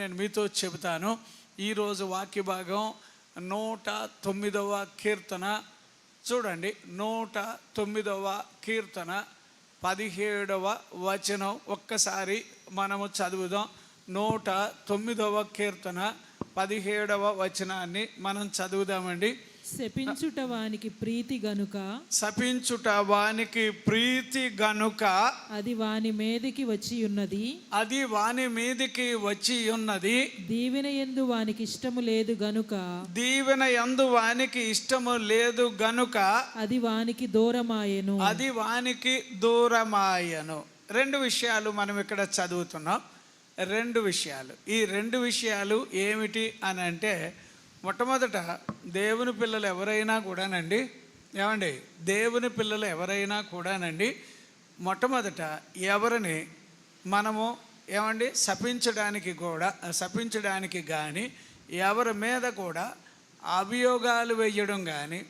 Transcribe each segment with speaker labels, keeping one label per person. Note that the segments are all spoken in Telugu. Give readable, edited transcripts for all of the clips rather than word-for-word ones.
Speaker 1: నేను మీతో చెబుతాను. ఈరోజు వాక్య భాగం 109వ కీర్తన. చూడండి, 109వ కీర్తన 17వ వచనం ఒక్కసారి మనము చదువుదాం. 109వ కీర్తన 17వ వచనాన్ని మనం చదువుదామండి.
Speaker 2: శపించుట వానికి ప్రీతి గనుక,
Speaker 1: శపించుట వానికి ప్రీతి గనుక,
Speaker 2: అది వాని మీదికి వచ్చి ఉన్నది,
Speaker 1: అది వాని మీదికి వచ్చి ఉన్నది.
Speaker 2: దీవెన యందు వానికి ఇష్టము లేదు గనుక,
Speaker 1: దీవెన యందు వానికి ఇష్టము లేదు గనుక,
Speaker 2: అది వానికి దూరమాయెను,
Speaker 1: అది వానికి దూరమాయను. రెండు విషయాలు మనం ఇక్కడ చదువుతున్నాం. రెండు విషయాలు. ఈ రెండు విషయాలు ఏమిటి అని అంటే, మొట్టమొదట దేవుని పిల్లలు ఎవరైనా కూడానండి, ఏమండి, దేవుని పిల్లలు ఎవరైనా కూడానండి, మొట్టమొదట ఎవరిని మనము ఏమండి శపించడానికి కానీ, ఎవరి మీద కూడా అభియోగాలు వేయడం కానీ,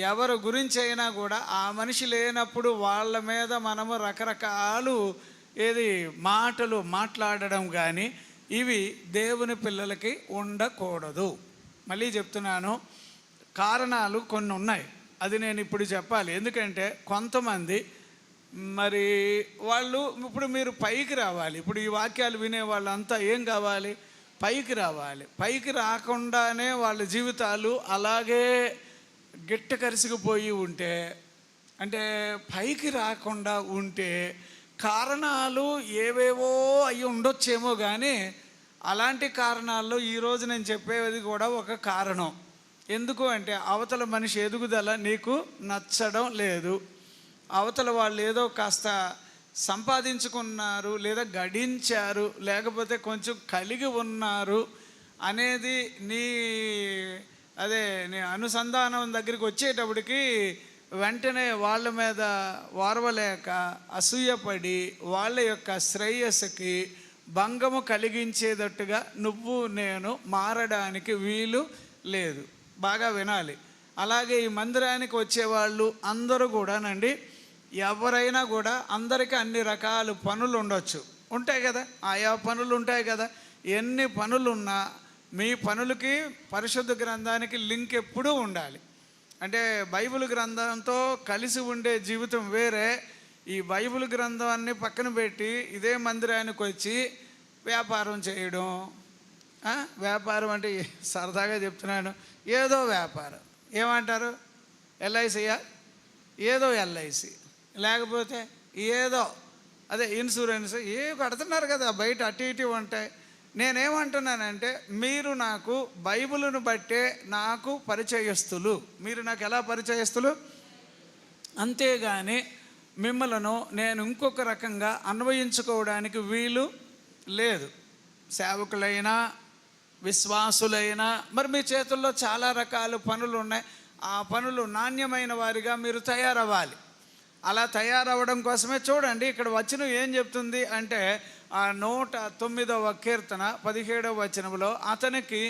Speaker 1: ఎవరి గురించి అయినా కూడా ఆ మనిషి లేనప్పుడు వాళ్ళ మీద మనము రకరకాలు మాటలు మాట్లాడడం కానీ, ఇవి దేవుని పిల్లలకి ఉండకూడదు. మళ్ళీ చెప్తున్నాను, కారణాలు కొన్ని ఉన్నాయి. అది నేను ఇప్పుడు చెప్పాలి. ఎందుకంటే కొంతమంది మరి వాళ్ళు ఇప్పుడు మీరు పైకి రావాలి. ఇప్పుడు ఈ వాక్యాలు వినే వాళ్ళంతా ఏం కావాలి? పైకి రావాలి. పైకి రాకుండానే వాళ్ళ జీవితాలు అలాగే గిట్ట కరిసిపోయి ఉంటే, అంటే పైకి రాకుండా ఉంటే కారణాలు ఏవేవో అయి ఉండొచ్చేమో, కానీ అలాంటి కారణాల్లో ఈరోజు నేను చెప్పేది కూడా ఒక కారణం. ఎందుకు అంటే, అవతల మనిషి ఎదుగుదల నీకు నచ్చడం లేదు, అవతల వాళ్ళు ఏదో కాస్త సంపాదించుకున్నారు, లేదా గడించారు, లేకపోతే కొంచెం కలిగి ఉన్నారు అనేది నీ అనుసంధానం దగ్గరికి వచ్చేటప్పటికి వెంటనే వాళ్ళ మీద ఓర్వలేక అసూయపడి వాళ్ళ యొక్క శ్రేయస్సుకి భంగము కలిగించేటట్టుగా నువ్వు నేను మారడానికి వీలు లేదు. బాగా వినాలి. అలాగే ఈ మందిరానికి వచ్చేవాళ్ళు అందరూ కూడానండి, ఎవరైనా కూడా అందరికీ అన్ని రకాల పనులు ఉండొచ్చు, ఉంటాయి కదా, ఆయా పనులు ఉంటాయి కదా. ఎన్ని పనులున్నా మీ పనులకి పరిశుద్ధ గ్రంథానికి లింక్ ఎప్పుడూ ఉండాలి. అంటే బైబిల్ గ్రంథంతో కలిసి ఉండే జీవితం వేరే. ఈ బైబిల్ గ్రంథాన్ని పక్కన పెట్టి ఇదే మందిరానికి వచ్చి వ్యాపారం చేయడం, వ్యాపారం అంటే సరదాగా చెప్తున్నాను, ఏదో వ్యాపారం, ఏమంటారు, ఎల్ఐసియా, ఏదో ఎల్ఐసి, లేకపోతే ఏదో ఇన్సూరెన్స్ కడుతున్నారు కదా బయట, అటు ఇటు ఉంటాయి. నేనేమంటున్నానంటే, మీరు నాకు బైబిల్ను బట్టే నాకు పరిచయస్తులు. మీరు నాకు ఎలా పరిచయస్తులు? అంతేగాని మిమ్మలను నేను ఇంకొక రకంగా అన్వయించుకోవడానికి వీలు లేదు. సేవకులైనా విశ్వాసులైనా మరి మీ చేతుల్లో చాలా రకాల పనులు ఉన్నాయి. ఆ పనులు నాణ్యమైన వారిగా మీరు తయారవ్వాలి. అలా తయారవ్వడం కోసమే చూడండి, ఇక్కడ వచనం ఏం చెప్తుంది అంటే, ఆ 109వ కీర్తన 17వ వచనంలో అతనికి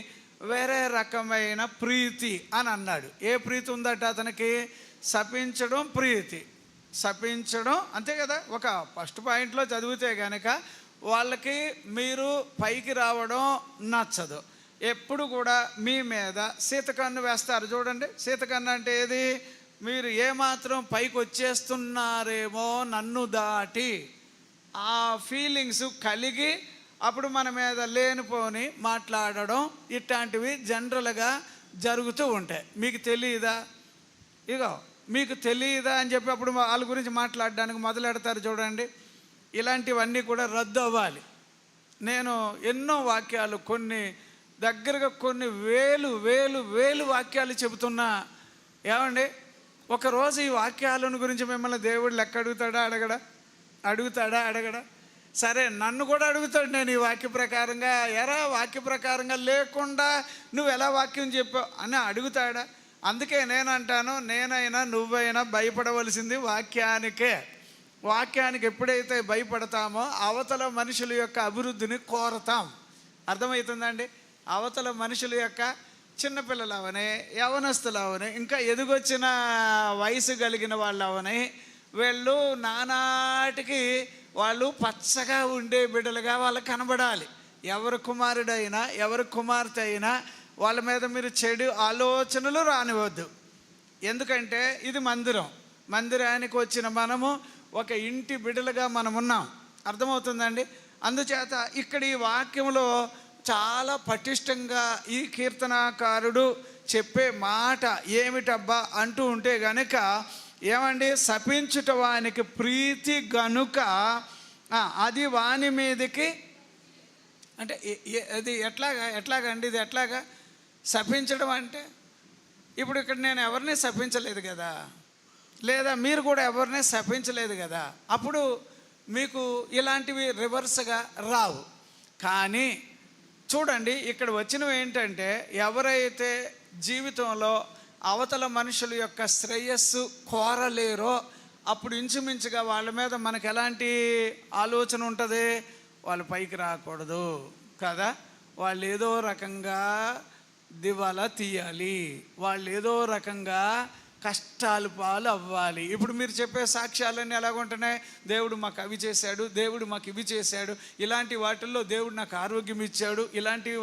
Speaker 1: వేరే రకమైన ప్రీతి అని అన్నాడు. ఏ ప్రీతి ఉందట అతనికి? శపించడం ప్రీతి. శపించడం, అంతే కదా. ఒక ఫస్ట్ పాయింట్లో చదివితే కనుక వాళ్ళకి మీరు పైకి రావడం నచ్చదు. ఎప్పుడు కూడా మీ మీద సీతకన్ను వేస్తారు. చూడండి, సీతకన్ను అంటే ఏది? మీరు ఏమాత్రం పైకి వచ్చేస్తున్నారేమో నన్ను దాటి, ఆ ఫీలింగ్స్ కలిగి అప్పుడు మన మీద లేనిపోని మాట్లాడడం, ఇట్లాంటివి జనరల్గా జరుగుతూ ఉంటాయి. మీకు తెలియదా? మీకు తెలియదా అని చెప్పి అప్పుడు వాళ్ళ గురించి మాట్లాడడానికి మొదలెడతారు. చూడండి, ఇలాంటివన్నీ కూడా రద్దు అవ్వాలి. నేను ఎన్నో వాక్యాలు, కొన్ని దగ్గరగా కొన్ని వేలు వాక్యాలు చెబుతున్నా. ఏమండి, ఒకరోజు ఈ వాక్యాలను గురించి మిమ్మల్ని దేవుడు లెక్క అడుగుతాడా? సరే, నన్ను కూడా అడుగుతాడు. నేను ఈ వాక్య ప్రకారంగా వాక్య ప్రకారంగా లేకుండా నువ్వు ఎలా వాక్యం చెప్పావు అని అడుగుతాడా? అందుకే నేనంటాను, నేనైనా నువ్వైనా భయపడవలసింది వాక్యానికే. వాక్యానికి ఎప్పుడైతే భయపడతామో అవతల మనుషుల యొక్క అభివృద్ధిని కోరతాం. అర్థమవుతుందండి? అవతల మనుషుల యొక్క చిన్నపిల్లలు అవని, యవనస్తులు అవని, ఇంకా ఎదుగొచ్చిన వయసు కలిగిన వాళ్ళు అవని, వీళ్ళు నానాటికి వాళ్ళు పచ్చగా ఉండే బిడ్డలుగా వాళ్ళకి కనబడాలి. ఎవరి కుమారుడైనా ఎవరి కుమార్తె అయినా వాళ్ళ మీద మీరు చెడు ఆలోచనలు రానివద్దు. ఎందుకంటే ఇది మందిరానికి వచ్చిన మనము ఒక ఇంటి బిడ్డలుగా మనం ఉన్నాం. అర్థమవుతుందండి? అందుచేత ఇక్కడ ఈ వాక్యంలో చాలా పటిష్టంగా ఈ కీర్తనాకారుడు చెప్పే మాట ఏమిటబ్బా అంటూ ఉంటే గనుక ఏమండి, శపించుట వానికి ప్రీతి గనుక అది వాని మీదకి, అంటే అది ఎట్లాగండి, ఇది ఎట్లాగా శపించడం అంటే, ఇప్పుడు ఇక్కడ నేను ఎవరిని శపించలేదు కదా, లేదా మీరు కూడా ఎవరిని శపించలేదు కదా, అప్పుడు మీకు ఇలాంటివి రివర్స్గా రావు. కానీ చూడండి, ఇక్కడ వచ్చినవి ఏంటంటే, ఎవరైతే జీవితంలో అవతల మనుషుల యొక్క శ్రేయస్సు కోరలేరో అప్పుడు ఇంచుమించుగా వాళ్ళ మీద మనకు ఎలాంటి ఆలోచన ఉంటుంది, వాళ్ళు పైకి రాకూడదు కదా, వాళ్ళు ఏదో రకంగా దివాలా తీయాలి, వాళ్ళు ఏదో రకంగా కష్టాలు పాలు అవ్వాలి. ఇప్పుడు మీరు చెప్పే సాక్ష్యాలన్నీ ఎలాగుంటున్నాయి, దేవుడు మాకు అవి చేశాడు, దేవుడు మాకు ఇవి చేశాడు, ఇలాంటి వాటిల్లో దేవుడు నాకు ఆరోగ్యం ఇచ్చాడు, ఇలాంటి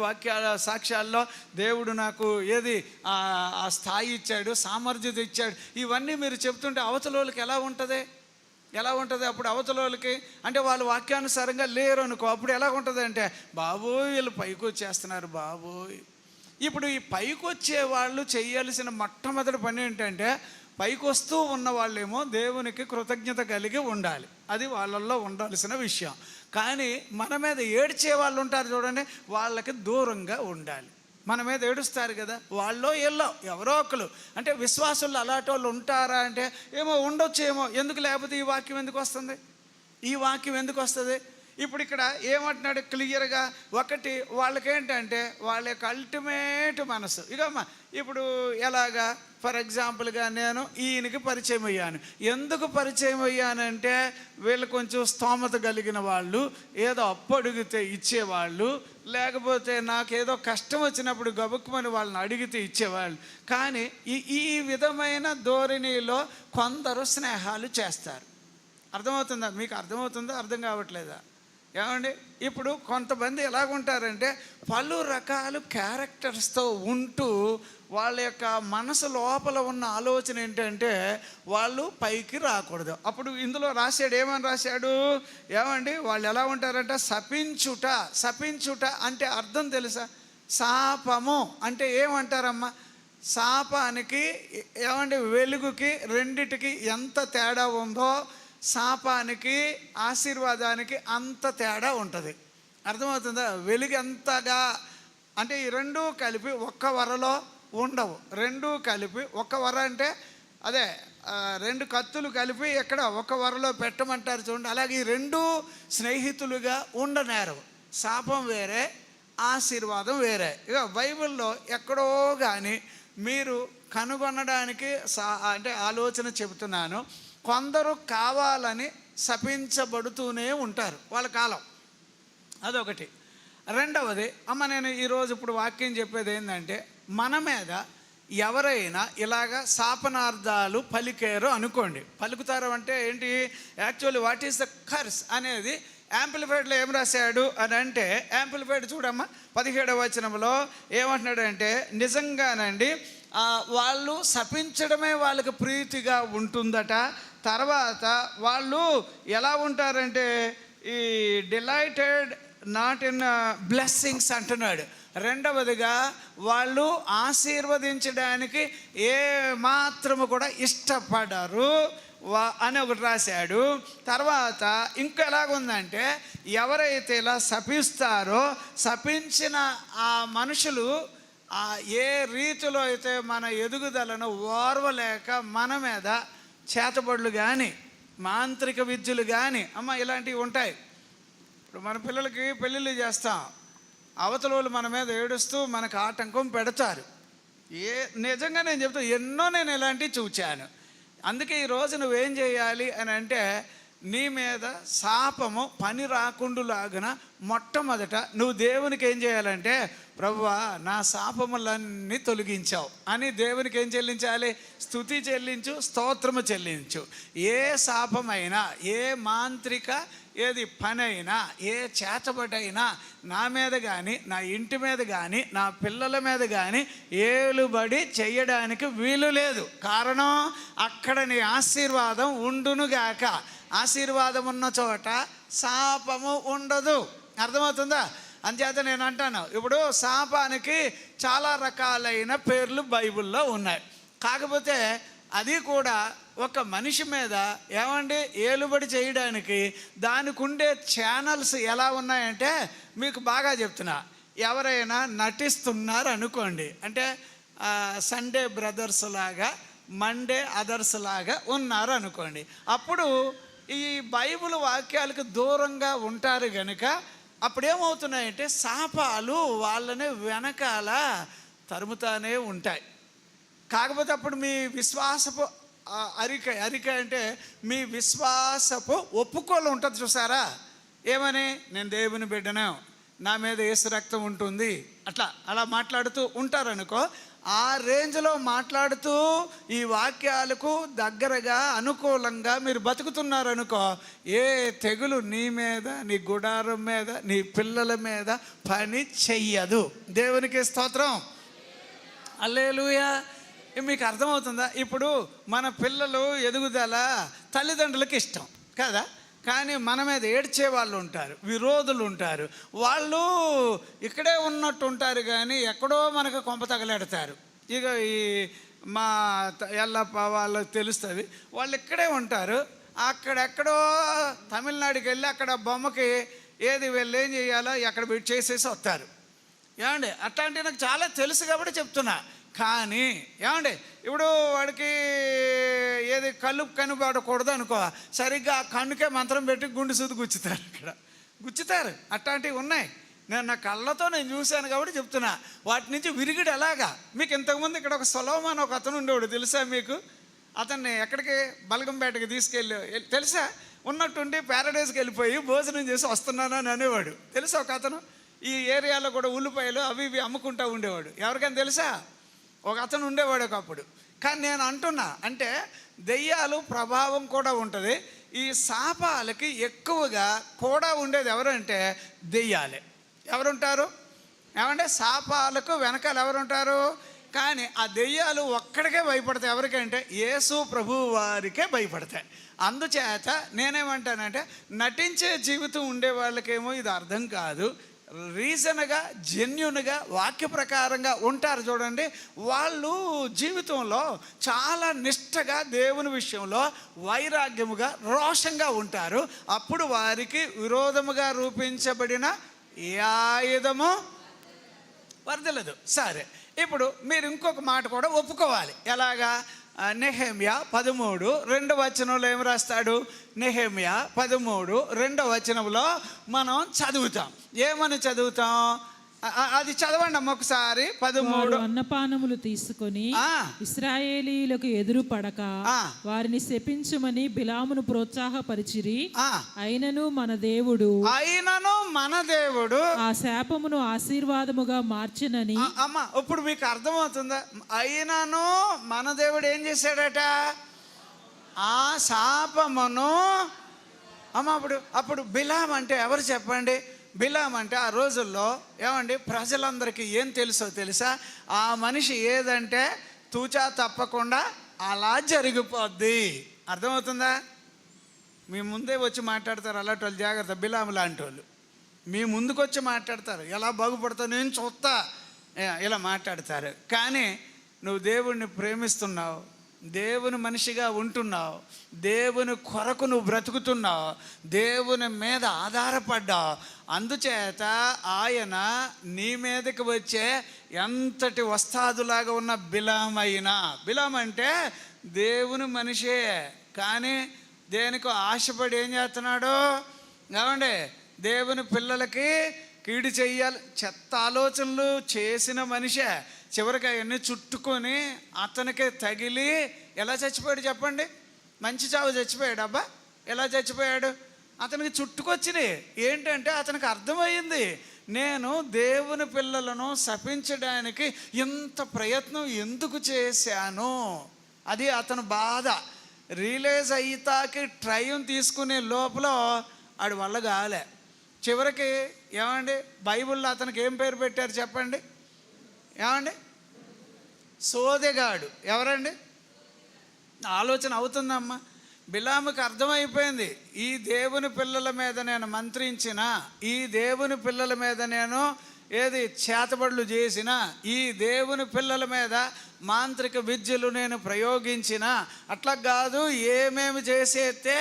Speaker 1: సాక్ష్యాల్లో దేవుడు నాకు ఏది ఆ స్థాయి ఇచ్చాడు, సామర్థ్యత ఇచ్చాడు, ఇవన్నీ మీరు చెప్తుంటే అవతల వాళ్ళకి ఎలా ఉంటుంది? అప్పుడు అవతల వాళ్ళకి, అంటే వాళ్ళు వాక్యానుసారంగా లేరు అనుకో, అప్పుడు ఎలా ఉంటుంది అంటే, బాబోయ్ వీళ్ళు పైకి వచ్చేస్తున్నారు బాబోయ్. ఇప్పుడు ఈ పైకి వచ్చే వాళ్ళు చేయాల్సిన మొట్టమొదటి పని ఏంటంటే, పైకి వస్తూ ఉన్న వాళ్ళేమో దేవునికి కృతజ్ఞత కలిగి ఉండాలి, అది వాళ్ళల్లో ఉండాల్సిన విషయం. కానీ మన మీద ఏడ్చే వాళ్ళు ఉంటారు చూడండి, వాళ్ళకి దూరంగా ఉండాలి. మన మీద ఏడుస్తారు కదా, వాళ్ళో ఎల్లో ఎవరో ఒకరు, అంటే విశ్వాసులు అలాంటి వాళ్ళు ఉంటారా అంటే ఏమో ఉండొచ్చేమో. ఎందుకు లేకపోతే ఈ వాక్యం ఎందుకు వస్తుంది? ఇప్పుడు ఇక్కడ ఏమంటున్నాడు క్లియర్గా, ఒకటి వాళ్ళకేంటంటే వాళ్ళ యొక్క అల్టిమేట్ మనసు. ఇకమ్మా ఇప్పుడు ఎలాగా, ఫర్ ఎగ్జాంపుల్గా నేను ఈయనకి పరిచయం అయ్యాను. ఎందుకు పరిచయం అయ్యానంటే, వీళ్ళు కొంచెం స్తోమత కలిగిన వాళ్ళు, ఏదో అప్పు అడిగితే ఇచ్చేవాళ్ళు, లేకపోతే నాకేదో కష్టం వచ్చినప్పుడు గబుక్కుమని వాళ్ళని అడిగితే ఇచ్చేవాళ్ళు. కానీ ఈ విధమైన ధోరణిలో కొందరు స్నేహాలు చేస్తారు. అర్థమవుతుందా మీకు? అర్థం కావట్లేదా? ఏమండి, ఇప్పుడు కొంతమంది ఎలాగుంటారంటే, పలు రకాల క్యారెక్టర్స్తో ఉంటూ వాళ్ళ యొక్క మనసు లోపల ఉన్న ఆలోచన ఏంటంటే వాళ్ళు పైకి రాకూడదు. అప్పుడు ఇందులో ఏమని రాశాడు, ఏమండి, వాళ్ళు ఎలా ఉంటారంటే శపించుట అంటే అర్థం తెలుసా? శాపము అంటే ఏమంటారమ్మా? శాపానికి ఏమండి, వెలుగుకి రెండిటికి ఎంత తేడా ఉందో, శాపానికి ఆశీర్వాదానికి అంత తేడా ఉంటుంది. అర్థమవుతుందా? వెలుగు ఎంతగా అంటే ఈ రెండూ కలిపి ఒక్క వరలో ఉండవు. రెండూ కలిపి ఒక వర అంటే అదే రెండు కత్తులు కలిపి ఎక్కడ ఒక వరలో పెట్టమంటారు చూడండి, అలాగే ఈ రెండు స్నేహితులుగా ఉండనేరవు. శాపం వేరే, ఆశీర్వాదం వేరే. ఇక బైబిల్లో ఎక్కడో కానీ మీరు కనుగొనడానికి అంటే ఆలోచన చెబుతున్నాను. కొందరు కావాలని శపించబడుతూనే ఉంటారు వాళ్ళ కాలం, అదొకటి. రెండవది, నేను ఈరోజు ఇప్పుడు వాక్యం చెప్పేది ఏంటంటే, మన మీద ఎవరైనా ఇలాగా శాపనార్థాలు పలికారు అనుకోండి. పలుకుతారు అంటే ఏంటి? Actually what is the curse అనేది యాంప్లిఫైడ్లో ఏం రాశాడు అని అంటే, యాంప్లిఫైడ్ చూడమ్మా 17వ వచనంలో ఏమంటున్నాడంటే, నిజంగానండి వాళ్ళు శపించడమే వాళ్ళకి ప్రీతిగా ఉంటుందట. తర్వాత వాళ్ళు ఎలా ఉంటారంటే, ఈ డిలైటెడ్ నాట్ ఇన్ బ్లెస్సింగ్స్ అంటున్నాడు. రెండవదిగా వాళ్ళు ఆశీర్వదించడానికి ఏ మాత్రము కూడా ఇష్టపడరు అని ఒకటి రాశాడు. తర్వాత ఇంకా ఎలాగుందంటే, ఎవరైతే ఇలా శపిస్తారో శపించిన ఆ మనుషులు ఏ రీతిలో అయితే మన ఎదుగుదలను ఓర్వలేక మన మీద చేతబడులు కానీ మాంత్రిక విద్యలు కానీ ఇలాంటివి ఉంటాయి. ఇప్పుడు మన పిల్లలకి పెళ్ళిళ్ళు చేస్తాం, అవతల వాళ్ళు మన మీద ఏడుస్తూ మనకు ఆటంకం పెడతారు. నిజంగా నేను చెప్తాను, ఎన్నో నేను ఇలాంటివి చూచాను. అందుకే ఈరోజు నువ్వేం చేయాలి అని అంటే, నీ మీద శాపము పని రాకుండులాగున మొట్టమొదట నువ్వు దేవునికి ఏం చేయాలంటే, ప్రభువా నా శాపములన్నీ తొలగించావు అని దేవునికి ఏం చెల్లించాలి? స్తుతి చెల్లించు, స్తోత్రము చెల్లించు. ఏ శాపమైనా, ఏ మాంత్రిక ఏది పని అయినా, ఏ చేతబడైనా నా మీద కానీ, నా ఇంటి మీద కానీ, నా పిల్లల మీద కానీ ఏలుబడి చెయ్యడానికి వీలు లేదు. కారణం, అక్కడ నీ ఆశీర్వాదం ఉండునుగాక. ఆశీర్వాదం ఉన్న చోట శాపము ఉండదు. అర్థమవుతుందా? అంచేత నేను అంటాను, ఇప్పుడు శాపానికి చాలా రకాలైన పేర్లు బైబిల్లో ఉన్నాయి. కాకపోతే అది కూడా ఒక మనిషి మీద ఏమండి ఏలుబడి చేయడానికి దానికి ఉండే ఛానల్స్ ఎలా ఉన్నాయంటే, మీకు బాగా చెప్తున్నా, ఎవరైనా నటిస్తున్నారు అనుకోండి, అంటే సండే బ్రదర్స్ లాగా, మండే అదర్స్ లాగా ఉన్నారు అనుకోండి, అప్పుడు ఈ బైబిల్ వాక్యాలకు దూరంగా ఉంటారు కనుక అప్పుడేమవుతున్నాయంటే శాపాలు వాళ్ళని వెనకాల తరుముతానే ఉంటాయి. కాకపోతే అప్పుడు మీ విశ్వాసపు అరిక అంటే మీ విశ్వాసపు ఒప్పుకోలు ఉంటుంది చూసారా, ఏమని, నేను దేవుని బిడ్డను, నా మీద యేసు రక్తం ఉంటుంది, అలా మాట్లాడుతూ ఉంటారనుకో. ఆ రేంజ్లో మాట్లాడుతూ ఈ వాక్యాలకు దగ్గరగా అనుకూలంగా మీరు బతుకుతున్నారనుకో, ఏ తెగులు నీ మీద, నీ గుడారం మీద, నీ పిల్లల మీద పని చెయ్యదు. దేవునికి స్తోత్రం, హల్లెలూయా. మీకు అర్థమవుతుందా? ఇప్పుడు మన పిల్లలు ఎదుగుదల తల్లిదండ్రులకు ఇష్టం కదా, కానీ మన మీద ఏడ్చే వాళ్ళు ఉంటారు, విరోధులు ఉంటారు. వాళ్ళు ఇక్కడే ఉన్నట్టు ఉంటారు కానీ ఎక్కడో మనకు కొంప తగలెడతారు. ఇక ఈ మా ఎల్లప్ప వాళ్ళకి తెలుస్తుంది, వాళ్ళు ఇక్కడే ఉంటారు. అక్కడెక్కడో తమిళనాడుకి వెళ్ళి అక్కడ బొమ్మకి ఏది వీళ్ళు ఏం చేయాలో అక్కడ పెట్టి చేసేసి వస్తారు. ఏమండి అట్లాంటివి నాకు చాలా తెలుసు కాబట్టి చెప్తున్నా. కానీ ఏమండి ఇప్పుడు వాడికి ఏది కళ్ళు కనుబడకూడదు అనుకో, సరిగ్గా ఆ కన్నుకే మంత్రం పెట్టి గుండె సూది గుచ్చుతారు, అక్కడ గుచ్చుతారు. అట్లాంటివి ఉన్నాయి, నేను నా కళ్ళతో నేను చూశాను కాబట్టి చెప్తున్నా. వాటి నుంచి విరిగిడు ఎలాగా, మీకు ఇంతకుముందు ఇక్కడ ఒక సొలొమోను ఒక అతను ఉండేవాడు, తెలుసా మీకు? అతన్ని ఎక్కడికి బలగంపేటకి తీసుకెళ్ళి తెలుసా, ఉన్నట్టుండి ప్యారడైజ్కి వెళ్ళిపోయి భోజనం చేసి వస్తున్నాను అని అనేవాడు. తెలుసా ఒక అతను? ఈ ఏరియాలో కూడా ఉల్లిపాయలు అవి ఇవి అమ్ముకుంటూ ఉండేవాడు. ఎవరికైనా తెలుసా? ఒక అతను ఉండేవాడు ఒకప్పుడు. కానీ నేను అంటున్నా, అంటే దెయ్యాలు ప్రభావం కూడా ఉంటుంది. ఈ శాపాలకి ఎక్కువగా కూడా ఉండేది ఎవరంటే దెయ్యాలే. ఎవరుంటారు ఏమంటే శాపాలకు వెనకాల ఎవరుంటారు? కానీ ఆ దెయ్యాలు ఒక్కడికే భయపడతాయి. ఎవరికంటే యేసు ప్రభువు వారికే భయపడతాయి. అందుచేత నేనేమంటానంటే, నటించే జీవితం ఉండే వాళ్ళకేమో ఇది అర్థం కాదు. రీజన్గా, జెన్యున్గా, వాక్య ప్రకారంగా ఉంటారు చూడండి, వాళ్ళు జీవితంలో చాలా నిష్టగా దేవుని విషయంలో వైరాగ్యముగా, రోషంగా ఉంటారు. అప్పుడు వారికి విరోధముగా రూపించబడిన ఏ ఆయుధము వర్దలదు. సరే, ఇప్పుడు మీరు ఇంకొక మాట కూడా ఒప్పుకోవాలి. ఎలాగా? నెహెమ్యా 13:2 ఏం రాస్తాడు? నెహెమ్యా 13:2 మనం చదువుతాం. ఏమని చదువుతాం? అది చదవండి అమ్మ ఒకసారి. 13.
Speaker 2: అన్నపానములు తీసుకొని ఇశ్రాయేలీయులకు ఎదురు పడక వారిని శపించుమని బిలామును ప్రోత్సాహపరిచిరి. అయినను మన దేవుడు ఆ శాపమును ఆశీర్వాదముగా మార్చినని.
Speaker 1: అమ్మ ఇప్పుడు మీకు అర్థమవుతుందా? అయినను మన దేవుడు ఏం చేశాడట? ఆ శాపమును. అమ్మ అప్పుడు బిలాం అంటే ఎవరు చెప్పండి? బిలాం అంటే ఆ రోజుల్లో ఏమండి ప్రజలందరికీ ఏం తెలుసా? ఆ మనిషి ఏదంటే తూచా తప్పకుండా అలా జరిగిపోద్ది. అర్థమవుతుందా? మీ ముందే వచ్చి మాట్లాడతారు అలాంటి వాళ్ళు, జాగ్రత్త. బిలాం లాంటి వాళ్ళు మీ ముందుకు వచ్చి మాట్లాడతారు, ఎలా బాగుపడతావు నేను చూస్తా, ఇలా మాట్లాడతారు. కానీ నువ్వు దేవుణ్ణి ప్రేమిస్తున్నావు, దేవుని మనిషిగా ఉంటున్నావు, దేవుని కొరకు నువ్వు బ్రతుకుతున్నావు, దేవుని మీద ఆధారపడ్డావు. అందుచేత ఆయన నీ మీదకి వచ్చే ఎంతటి వస్తాదులాగా ఉన్న బిలాం అంటే దేవుని మనిషే, కానీ దేనికో ఆశపడి ఏం చేస్తున్నాడు? ఏమండి దేవుని పిల్లలకి కీడు చెయ్యాలి, చెత్త ఆలోచనలు చేసిన మనిషే. చివరికి అవన్నీ చుట్టుకొని అతనికే తగిలి ఎలా చచ్చిపోయాడు చెప్పండి? మంచి చావు చచ్చిపోయాడు. అబ్బా ఎలా చచ్చిపోయాడు? అతనికి చుట్టుకొచ్చినాయి. ఏంటంటే అతనికి అర్థమైంది, నేను దేవుని పిల్లలను శపించడానికి ఇంత ప్రయత్నం ఎందుకు చేశాను. అది అతను బాధ. రిలీజ్ అయ్యాకి ట్రైన్ తీసుకునే లోపల ఆడి వల్ల కాలే. చివరికి ఏమండి, బైబిల్లో అతనికి ఏం పేరు పెట్టారు చెప్పండి? ఏమండి? సోదెగాడు. ఎవరండి? ఆలోచన అవుతుందమ్మా. బిలాముకి అర్థమైపోయింది, ఈ దేవుని పిల్లల మీద నేను మంత్రించిన, ఈ దేవుని పిల్లల మీద నేను చేతబడులు చేసిన, ఈ దేవుని పిల్లల మీద మాంత్రిక విద్యలు నేను ప్రయోగించిన, అట్లా కాదు ఏమేమి చేసేస్తే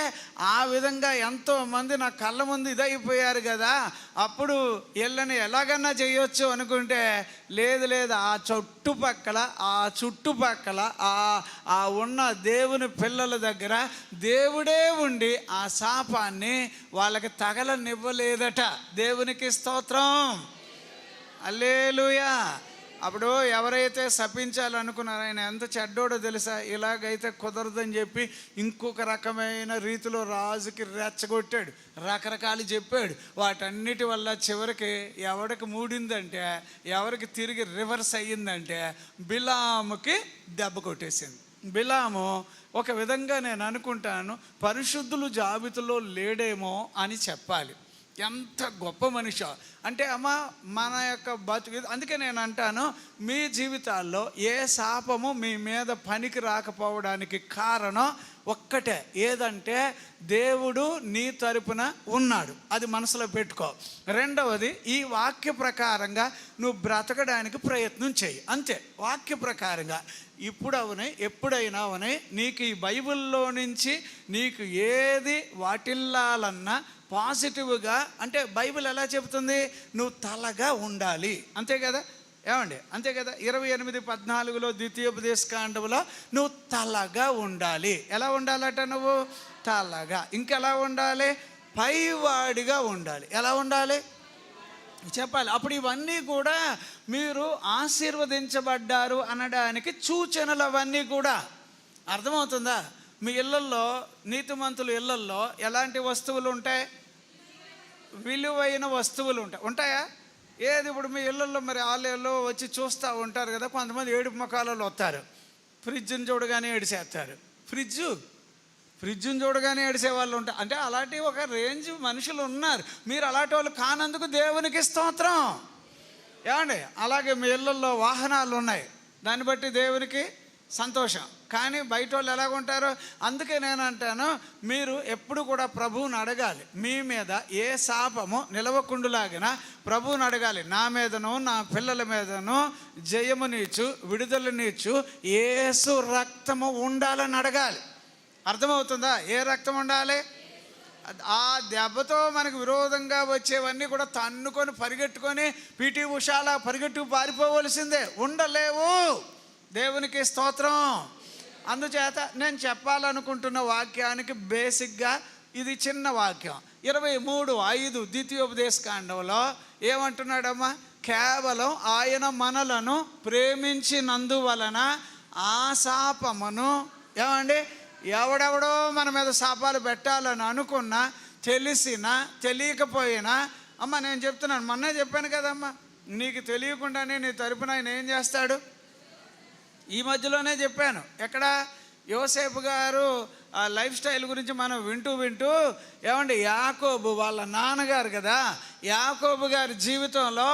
Speaker 1: ఆ విధంగా ఎంతోమంది నా కళ్ళ ముందు ఇదైపోయారు కదా, అప్పుడు వీళ్ళని ఎలాగన్నా చేయొచ్చు అనుకుంటే లేదు లేదు, ఆ చుట్టుపక్కల ఆ ఉన్న దేవుని పిల్లల దగ్గర దేవుడే ఉండి ఆ శాపాన్ని వాళ్ళకి తగలనివ్వలేదట. దేవునికి స్తోత్రం, హల్లెలూయా. అప్పుడు ఎవరైతే శపించాలనుకున్నారో ఆయన ఎంత చెడ్డోడో తెలుసా? ఇలాగైతే కుదరదని చెప్పి ఇంకొక రకమైన రీతిలో రాజుకి రెచ్చగొట్టాడు, రకరకాలు చెప్పాడు. వాటన్నిటి వల్ల చివరికి ఎవరికి మూడిందంటే, ఎవరికి తిరిగి రివర్స్ అయ్యిందంటే బిలాముకి దెబ్బ కొట్టేసింది. బిలాము ఒక విధంగా నేను అనుకుంటాను పరిశుద్ధులు జాబితాలో లేడేమో అని చెప్పాలి. ఎంత గొప్ప మనిషి అంటే అమ్మ మన యొక్క బతుకు. అందుకే నేను అంటాను, మీ జీవితాల్లో ఏ శాపము మీ మీద పనికి రాకపోవడానికి కారణం ఒక్కటే, ఏదంటే దేవుడు నీ తరపున ఉన్నాడు. అది మనసులో పెట్టుకో. రెండవది, ఈ వాక్య ప్రకారంగా నువ్వు బ్రతకడానికి ప్రయత్నం చేయి, అంతే. వాక్య ప్రకారంగా ఇప్పుడు అవని ఎప్పుడైనా అవని నీకు ఈ బైబిల్లో నుంచి నీకు ఏది వాటిల్లాలన్నా పాజిటివ్గా, అంటే బైబిల్ ఎలా చెబుతుంది, నువ్వు తలగా ఉండాలి, అంతే కదా? ఏమండి? అంతే కదా? 28:14 ద్వితీయోపదేశకాండంలో నువ్వు తలగా ఉండాలి. ఎలా ఉండాలట? నువ్వు తలగా. ఇంకెలా ఉండాలి? పైవాడిగా ఉండాలి. ఎలా ఉండాలి చెప్పాలి. అప్పుడు ఇవన్నీ కూడా మీరు ఆశీర్వదించబడ్డారు అనడానికి సూచనలు. అవన్నీ కూడా అర్థమవుతుందా? మీ ఇళ్ళల్లో, నీతిమంతుల ఇళ్ళల్లో ఎలాంటి వస్తువులు ఉంటాయి? విలువైన వస్తువులు ఉంటాయా? ఏది ఇప్పుడు మీ ఇళ్ళల్లో మరి ఆలయాల్లో వచ్చి చూస్తూ ఉంటారు కదా, కొంతమంది ఏడుపు ముఖాలలో వస్తారు, ఫ్రిడ్జ్ని చూడగానే ఏడిసేస్తారు. ఫ్రిడ్జ్ని చూడగానే ఏడిసే వాళ్ళు ఉంటారు. అంటే అలాంటి ఒక రేంజ్ మనుషులు ఉన్నారు. మీరు అలాంటి వాళ్ళు కానందుకు దేవునికి స్తోత్రం. ఏమండి? అలాగే మీ ఇళ్ళల్లో వాహనాలు ఉన్నాయి, దాన్ని బట్టి దేవునికి సంతోషం. కానీ బయట వాళ్ళు ఎలాగుంటారో. అందుకే నేను అంటాను, మీరు ఎప్పుడు కూడా ప్రభువుని అడగాలి. మీ మీద ఏ శాపము నిలవకుండులాగిన ప్రభువుని అడగాలి. నా మీదను నా పిల్లల మీదను జయమునిచ్చు, విడుదలనిచ్చు యేసు రక్తము ఉండాలని అడగాలి. అర్థమవుతుందా? ఏ రక్తం ఉండాలి? ఆ దెబ్బతో మనకు విరోధంగా వచ్చేవన్నీ కూడా తన్నుకొని పరిగెట్టుకొని పీటీ ఉషాలా పరిగెట్టుకు పారిపోవలసిందే. ఉండలేవు. దేవునికి స్తోత్రం. అందుచేత నేను చెప్పాలనుకుంటున్న వాక్యానికి బేసిక్గా ఇది చిన్న వాక్యం. 23:5 ద్వితీయోపదేశకాండంలో ఏమంటున్నాడమ్మా? కేవలం ఆయన మనలను ప్రేమించినందువలన ఆ శాపమును, ఏమండి, ఎవడెవడో మన మీద శాపాలు పెట్టాలని అనుకున్నా, తెలిసినా తెలియకపోయినా, అమ్మ నేను చెప్తున్నాను, మొన్నే చెప్పాను కదమ్మా, నీకు తెలియకుండానే నీ తరపున ఆయన ఏం చేస్తాడు? ఈ మధ్యలోనే చెప్పాను. ఎక్కడ? యోసేపు గారు ఆ లైఫ్ స్టైల్ గురించి మనం వింటూ ఏమండి, యాకోబు వాళ్ళ నాన్నగారు కదా, యాకోబు గారి జీవితంలో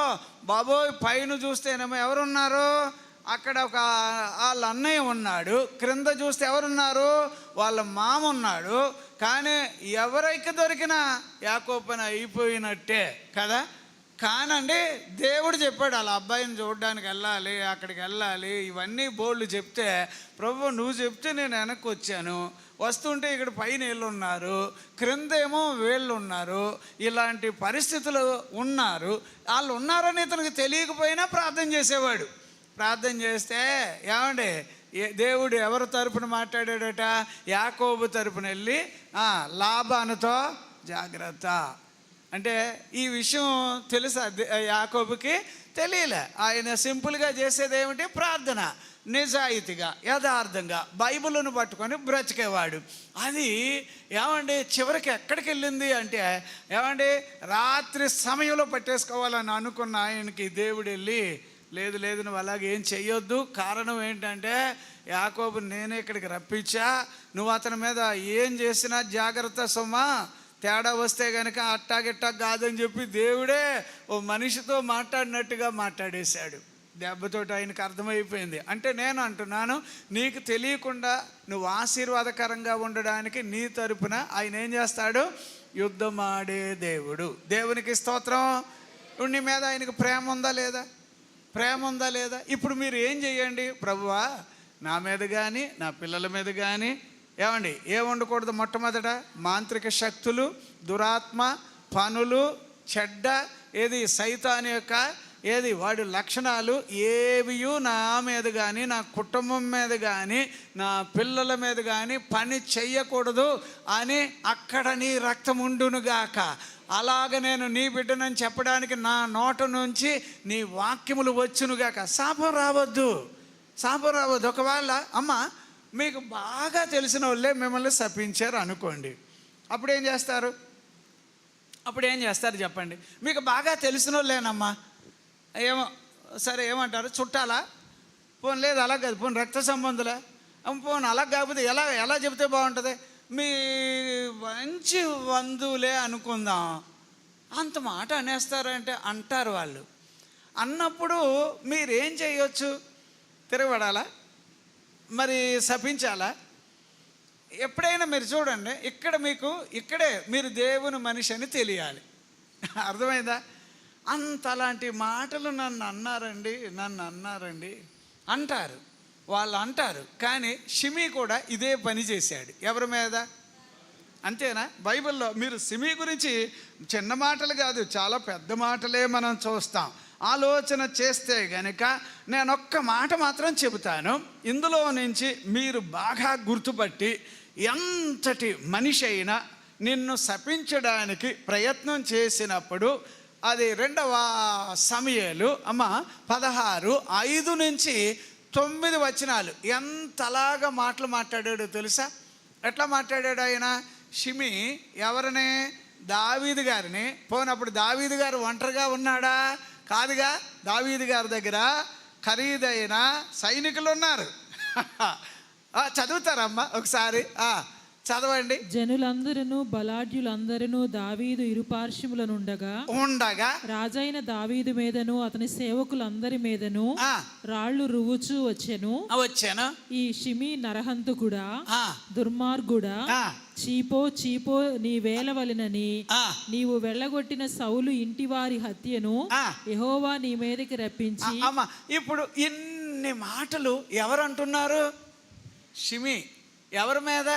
Speaker 1: బాబోయ్ పైన చూస్తేనేమో ఎవరున్నారు? అక్కడ వాళ్ళ అన్నయ్య ఉన్నాడు, క్రింద చూస్తే ఎవరున్నారు? వాళ్ళ మామ ఉన్నాడు. కానీ ఎవరైతే దొరికినా యాకోబు పని అయిపోయినట్టే కదా. కానండి దేవుడు చెప్పాడు, వాళ్ళ అబ్బాయిని చూడడానికి వెళ్ళాలి, అక్కడికి వెళ్ళాలి, ఇవన్నీ బోర్డులు చెప్తే, ప్రభు నువ్వు చెప్తే నేను వెనక్కి వచ్చాను. వస్తుంటే ఇక్కడ పైన వీళ్ళు ఉన్నారు, క్రిందేమో వీళ్ళు ఉన్నారు, ఇలాంటి పరిస్థితులు ఉన్నారు. వాళ్ళు ఉన్నారని ఇతనికి తెలియకపోయినా ప్రార్థన చేసేవాడు. ప్రార్థన చేస్తే ఏమండి, దేవుడు ఎవరి తరపున మాట్లాడాడట? యాకోబు తరపున వెళ్ళి లాబానుతో జాగ్రత్త అంటే ఈ విషయం తెలుసా? యాకోబుకి తెలియలే. ఆయన సింపుల్గా చేసేది ఏమిటి? ప్రార్థన, నిజాయితీగా యథార్థంగా బైబిల్ను పట్టుకొని బ్రతికేవాడు. అది ఏమండి చివరికి ఎక్కడికి వెళ్ళింది అంటే, ఏమండి రాత్రి సమయంలో పట్టేసుకోవాలని అనుకున్న ఆయనకి దేవుడు వెళ్ళి, లేదు లేదు నువ్వు అలాగే ఏం చెయ్యొద్దు, కారణం ఏంటంటే యాకోబు నేనే ఇక్కడికి రప్పించా, నువ్వు అతని మీద ఏం చేసినా జాగ్రత్త సుమా, తేడా వస్తే కనుక అట్టాగిట్టా కాదని చెప్పి దేవుడే ఓ మనిషితో మాట్లాడినట్టుగా మాట్లాడేశాడు. దెబ్బతోటి ఆయనకు అర్థమైపోయింది. అంటే నేను అంటున్నాను, నీకు తెలియకుండా నువ్వు ఆశీర్వాదకరంగా ఉండడానికి నీ తరపున ఆయన ఏం చేస్తాడు? యుద్ధమాడే దేవుడు. దేవునికి స్తోత్రం. నీ మీద ఆయనకు ప్రేమ ఉందా లేదా? ప్రేమ ఉందా లేదా? ఇప్పుడు మీరు ఏం చెయ్యండి? ప్రభువా నా మీద కానీ నా పిల్లల మీద కానీ ఏమండి ఏం ఉండకూడదు? మొట్టమొదట మాంత్రిక శక్తులు, దురాత్మ పనులు, చెడ్డ ఏది సైతాను యొక్క ఏది వాడి లక్షణాలు ఏవియూ నా మీద కానీ నా కుటుంబం మీద కానీ నా పిల్లల మీద కానీ పని చెయ్యకూడదు అని అక్కడ నీ రక్తం ఉండునుగాక. అలాగ నేను నీ బిడ్డనని చెప్పడానికి నా నోట నుంచి నీ వాక్యములు వచ్చునుగాక. శాపం రావద్దు, శాపం రావద్దు. ఒకవేళ అమ్మ మీకు బాగా తెలిసిన వాళ్ళే మిమ్మల్ని శపించారు అనుకోండి, అప్పుడేం చేస్తారు? అప్పుడేం చేస్తారు చెప్పండి? మీకు బాగా తెలిసిన వాళ్ళేనమ్మా, ఏమో సరే ఏమంటారు? చుట్టాలా? పోను లేదు అలా కాదు, పోను రక్త సంబంధులా? పోను అలా కాకపోతే ఎలా ఎలా చెబితే బాగుంటుంది? మీ మంచి బంధువులే అనుకుందాం, అంత మాట అనేస్తారంటే అంటారు వాళ్ళు. అన్నప్పుడు మీరేం చేయొచ్చు? తిరగబడాలా? మరి శపించాలా? ఎప్పుడైనా మీరు చూడండి, ఇక్కడే మీరు దేవుని మనిషి అని తెలియాలి. అర్థమైందా? అంతలాంటి మాటలు నన్ను అన్నారండి అంటారు వాళ్ళు అంటారు. కానీ షిమీ కూడా ఇదే పని చేశాడు. ఎవరి మీద? అంతేనా? బైబిల్లో మీరు షిమీ గురించి చిన్న మాటలు కాదు, చాలా పెద్ద మాటలే మనం చూస్తాం. ఆలోచన చేస్తే గనుక నేను ఒక్క మాట మాత్రం చెబుతాను. ఇందులో నుంచి మీరు బాగా గుర్తుపట్టి, ఎంతటి మనిషి అయినా నిన్ను శపించడానికి ప్రయత్నం చేసినప్పుడు, అది 2వ సమూయేలు 16:5-9 వచనాలు ఎంతలాగా మాటలు మాట్లాడాడో తెలుసా? ఎట్లా మాట్లాడాడు ఆయన? షిమీ ఎవరిని? దావీదు గారిని. పోనప్పుడు దావీదు గారు ఒంటరిగా ఉన్నాడా? కాదుగా. దావీదు గారి దగ్గర ఖరీదైన సైనికులు ఉన్నారు. చదువుతారమ్మా ఒకసారి? చదవండి.
Speaker 2: జనులందరూ బలాఢ్యులందరూ దావీదు ఇరుపార్శ్వములనుండగా రాజైన దావీదు మీదను అతని సేవకులందరి మీదను రాళ్ళు రువ్వుచూ వచ్చెను. ఈ షిమీ నరహంతకుడా, దుర్మార్గుడా, చీపో నీ వేలవలెనని నీవు వెళ్ళగొట్టిన సౌలు ఇంటివారి హత్యను యెహోవా నీ మీదకి రప్పించి.
Speaker 1: ఇప్పుడు ఇన్ని మాటలు ఎవరంటున్నారు? షిమీ ఎవరి మీద?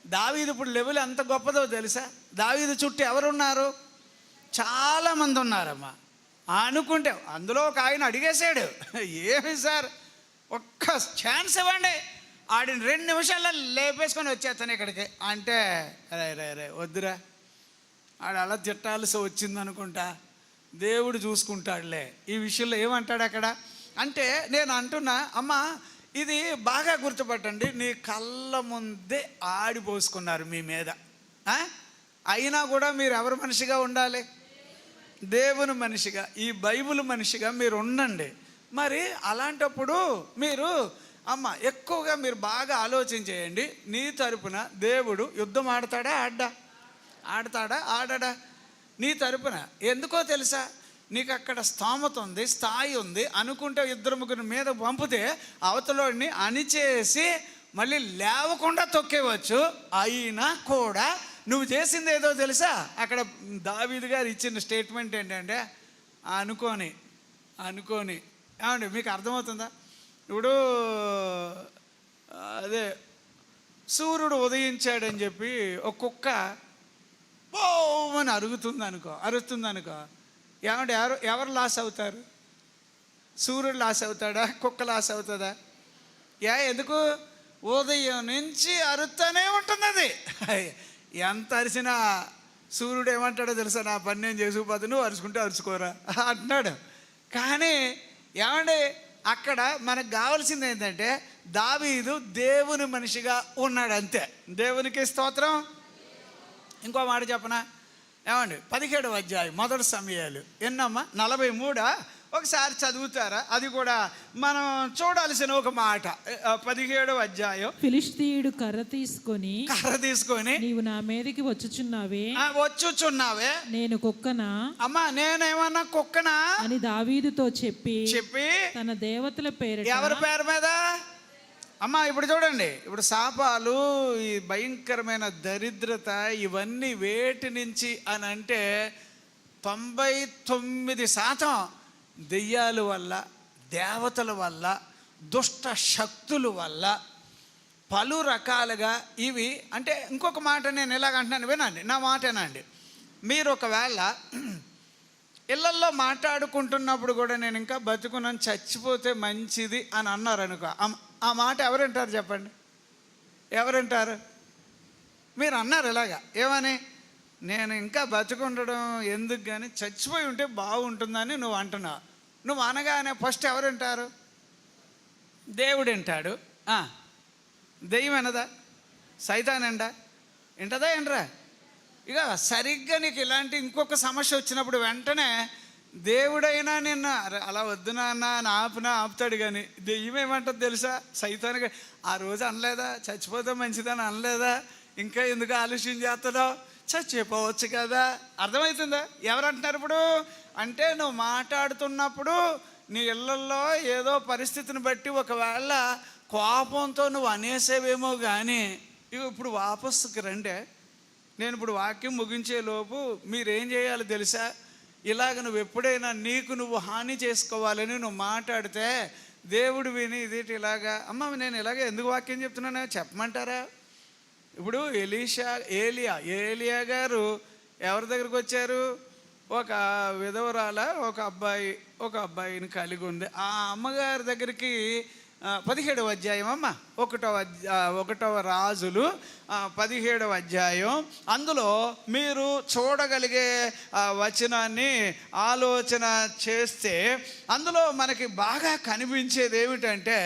Speaker 1: దావీదు. ఇప్పుడు లెవెల్ ఎంత గొప్పదో తెలుసా? దావీదు చుట్టూ ఎవరున్నారు? చాలామంది ఉన్నారమ్మా. అనుకుంటే అందులో ఒక ఆయన అడిగేశాడు, ఏమి సార్ ఒక్క ఛాన్స్ ఇవ్వండి, ఆడిని 2 నిమిషాల్లో లేపేసుకొని వచ్చేస్తాను ఇక్కడికి అంటే, రే వద్దురా, ఆడు అలా తిట్టాల్సి వచ్చింది అనుకుంటా, దేవుడు చూసుకుంటాడులే. ఈ విషయంలో ఏమంటాడు అక్కడ అంటే, నేను అంటున్నా అమ్మా, ఇది బాగా గుర్తుపట్టండి. నీ కళ్ళ ముందే ఆడిపోసుకున్నారు మీ మీద. అయినా కూడా మీరు ఎవరి మనిషిగా ఉండాలి? దేవుని మనిషిగా, ఈ బైబిల్ మనిషిగా మీరు ఉండండి. మరి అలాంటప్పుడు మీరు ఎక్కువగా మీరు బాగా ఆలోచన చేయండి. నీ తరపున దేవుడు యుద్ధం ఆడతాడా? ఆడడా? నీ తరపున. ఎందుకో తెలుసా? నీకు అక్కడ స్తోమత ఉంది, స్థాయి ఉంది అనుకుంటే 2-3 మీద పంపితే అవతలోడిని అణిచేసి మళ్ళీ లేవకుండా తొక్కేవచ్చు. అయినా కూడా నువ్వు చేసింది ఏదో తెలుసా? అక్కడ దావీదు గారు ఇచ్చిన స్టేట్మెంట్ ఏంటంటే, అనుకోని ఏమండి మీకు అర్థమవుతుందా? ఇప్పుడు అదే సూర్యుడు ఉదయించాడని చెప్పి ఒక కుక్క పోమని అరుస్తుంది అనుకో, ఏమంటే ఎవరు లాస్ అవుతారు? సూర్యుడు లాస్ అవుతాడా? కుక్క లాస్ అవుతుందా? ఎందుకు? ఉదయం నుంచి అరుస్తూనే ఉంటుంది అది. ఎంత అరిసినా సూర్యుడు ఏమంటాడో తెలుసా? నా పని నేను చేసుకుపోతే నువ్వు అరుచుకుంటే అరుచుకోరా అంటున్నాడు. కానీ ఏమండి, అక్కడ మనకు కావాల్సింది ఏంటంటే దావీదు దేవుని మనిషిగా ఉన్నాడు, అంతే. దేవునికి స్తోత్రం. ఇంకో మాట చెప్పనా ఏమండి, 17వ అధ్యాయం మొదటి సమయాలు ఎన్నమ్మా 43 ఒకసారి చదువుతారా? అది కూడా మనం చూడాల్సిన ఒక మాట. 17వ అధ్యాయం.
Speaker 2: ఫిలిష్తీయుడు కర్ర తీసుకొని నీవు నా మీదకి వచ్చుచున్నావే నేను కుక్కనా
Speaker 1: అమ్మా, నేనేమన్నా కుక్కనా
Speaker 2: అని దావీదుతో చెప్పి
Speaker 1: తన
Speaker 2: దేవతల పేరు
Speaker 1: ఎవరి పేరు మీద అమ్మా. ఇప్పుడు చూడండి, ఇప్పుడు శాపాలు, ఈ భయంకరమైన దరిద్రత, ఇవన్నీ వేటి నుంచి అని అంటే 99% దెయ్యాల వల్ల, దేవతల వల్ల, దుష్ట శక్తుల వల్ల, పలు రకాలుగా ఇవి. అంటే ఇంకొక మాట నేను ఎలాగంటున్నాను వినండి, నా మాటేనండి. మీరు ఒకవేళ ఇళ్ళల్లో మాట్లాడుకుంటున్నప్పుడు కూడా నేను ఇంకా బతుకున్నాను, చచ్చిపోతే మంచిది అని అన్నారు అనుకో, ఆ మాట ఎవరంటారు చెప్పండి? ఎవరంటారు? మీరు అన్నారు ఇలాగా, ఏమని? నేను ఇంకా బతుకుండడం ఎందుకు కానీ చచ్చిపోయి ఉంటే బాగుంటుందని నువ్వు అంటున్నావు. నువ్వు అనగానే ఫస్ట్ ఎవరంటారు? దేవుడు వింటాడు. దెయ్యం వినదా? సైతానండా వింటదా? ఏంట్రా? ఇక సరిగ్గా నీకు ఇలాంటి ఇంకొక సమస్య వచ్చినప్పుడు వెంటనే దేవుడైనా నిన్న అలా వద్దునా అన్న అని ఆపుతాడు. కానీ దెయ్యం ఏమంటుంది తెలుసా? సైతానికి ఆ రోజు అనలేదా చచ్చిపోతే మంచిదని అనలేదా? ఇంకా ఎందుకు ఆలస్యం చేస్తున్నావు? చచ్చిపోవచ్చు కదా. అర్థమవుతుందా? ఎవరంటున్నారు ఇప్పుడు? అంటే నువ్వు మాట్లాడుతున్నప్పుడు నీ ఇళ్ళల్లో ఏదో పరిస్థితిని బట్టి ఒకవేళ కోపంతో నువ్వు అనేసేవేమో, కానీ ఇప్పుడు వాపస్సుకి రండే. నేను ఇప్పుడు వాక్యం ముగించే లోపు మీరేం చేయాలి తెలుసా? ఇలాగ నువ్వు ఎప్పుడైనా నీకు నువ్వు హాని చేసుకోవాలని నువ్వు మాట్లాడితే దేవుడు విని ఇదేంటి ఇలాగా, అమ్మ నేను ఇలాగ ఎందుకు వాక్యం చెప్తున్నానో చెప్పమంటారా? ఇప్పుడు ఏలియా గారు ఎవరి దగ్గరికి వచ్చారు? ఒక విధవరాల ఒక అబ్బాయిని కలిగి ఉంది. ఆ అమ్మగారి దగ్గరికి 17వ అధ్యాయం అమ్మ, 1వ రాజులు 17వ అధ్యాయం. అందులో మీరు చూడగలిగే వచనాన్ని ఆలోచన చేస్తే అందులో మనకి బాగా కనిపించేది ఏమిటంటే,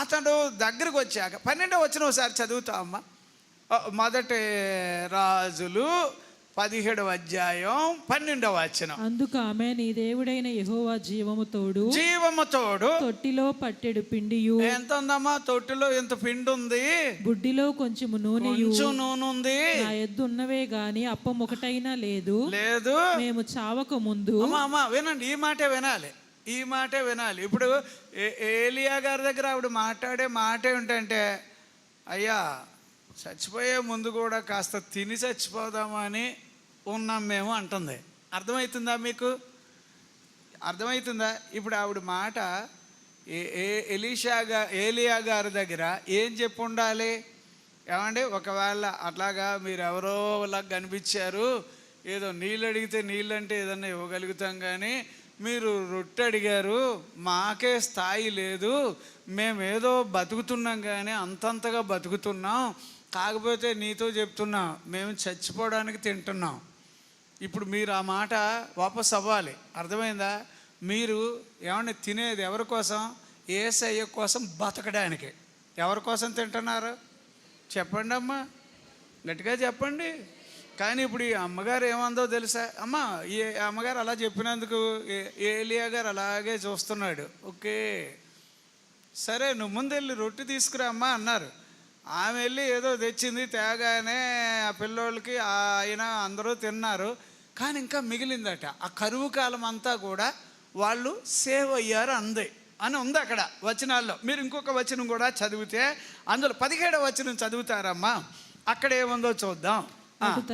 Speaker 1: అతడు దగ్గరకు వచ్చాక 12వ వచనం ఒకసారి చదువుతామమ్మా. 1 రాజులు 17వ అధ్యాయం 12వ వచనం.
Speaker 2: అందుకు ఆమె నీ దేవుడైన యెహోవా జీవము తోడు తొట్టిలో పట్టెడు పిండియు.
Speaker 1: ఎంత ఉందమ్మా? తొట్టిలో ఎంత పిండి ఉంది,
Speaker 2: బుడ్డిలో కొంచెం నూనె
Speaker 1: ఉంది.
Speaker 2: నా ఎద్దు ఉన్నవే గాని అప్పం ఒకటైనా లేదు. మేము చావక ముందు.
Speaker 1: అమ్మా వినండి, ఈ మాటే వినాలి. ఇప్పుడు ఏలియా గారి దగ్గర ఆవిడ మాట్లాడే మాట ఏమిటంటే, అయ్యా చచ్చిపోయే ముందు కూడా కాస్త తిని చచ్చిపోదామా అని ఉన్నాం మేము అంటుంది. అర్థమవుతుందా మీకు? అర్థమవుతుందా? ఇప్పుడు ఆవిడ మాట ఏలియా గారి దగ్గర ఏం చెప్పి ఉండాలి? ఏమండి, ఒకవేళ అట్లాగా మీరు ఎవరోలా కనిపించారు, ఏదో నీళ్ళు అడిగితే నీళ్ళు అంటే ఏదన్నా ఇవ్వగలుగుతాం, కానీ మీరు రొట్టె అడిగారు, మాకే స్థాయి లేదు, మేమేదో బతుకుతున్నాం కానీ అంతంతగా బతుకుతున్నాం, కాకపోతే నీతో చెప్తున్నా మేము చచ్చిపోవడానికి తింటున్నాం. ఇప్పుడు మీరు ఆ మాట వాపస్ అవ్వాలి. అర్థమైందా? మీరు ఏమన్నా తినేది ఎవరి కోసం? యేసయ్య కోసం బతకడానికి. ఎవరి కోసం తింటున్నారు చెప్పండి అమ్మా, గట్టిగా చెప్పండి. కానీ ఇప్పుడు ఈ అమ్మగారు ఏమందో తెలుసా అమ్మా? ఈ అమ్మగారు అలా చెప్పినందుకు ఏలియా గారు అలాగే చూస్తున్నాడు. ఓకే సరే, నువ్వు ముందెళ్ళి రొట్టె తీసుకురా అమ్మా అన్నారు. ఆమె వెళ్ళి ఏదో తెచ్చింది, తేగానే ఆ పిల్లోళ్ళకి ఆయన అందరూ తిన్నారు. కానీ ఇంకా మిగిలిందట. ఆ కరువు కాలం అంతా కూడా వాళ్ళు సేవ్ అయ్యారు అని ఉంది అక్కడ వచనాల్లో. మీరు ఇంకొక వచనం కూడా చదివితే అందులో 17వ వచనం చదువుతారమ్మా, అక్కడ ఏముందో చూద్దాం.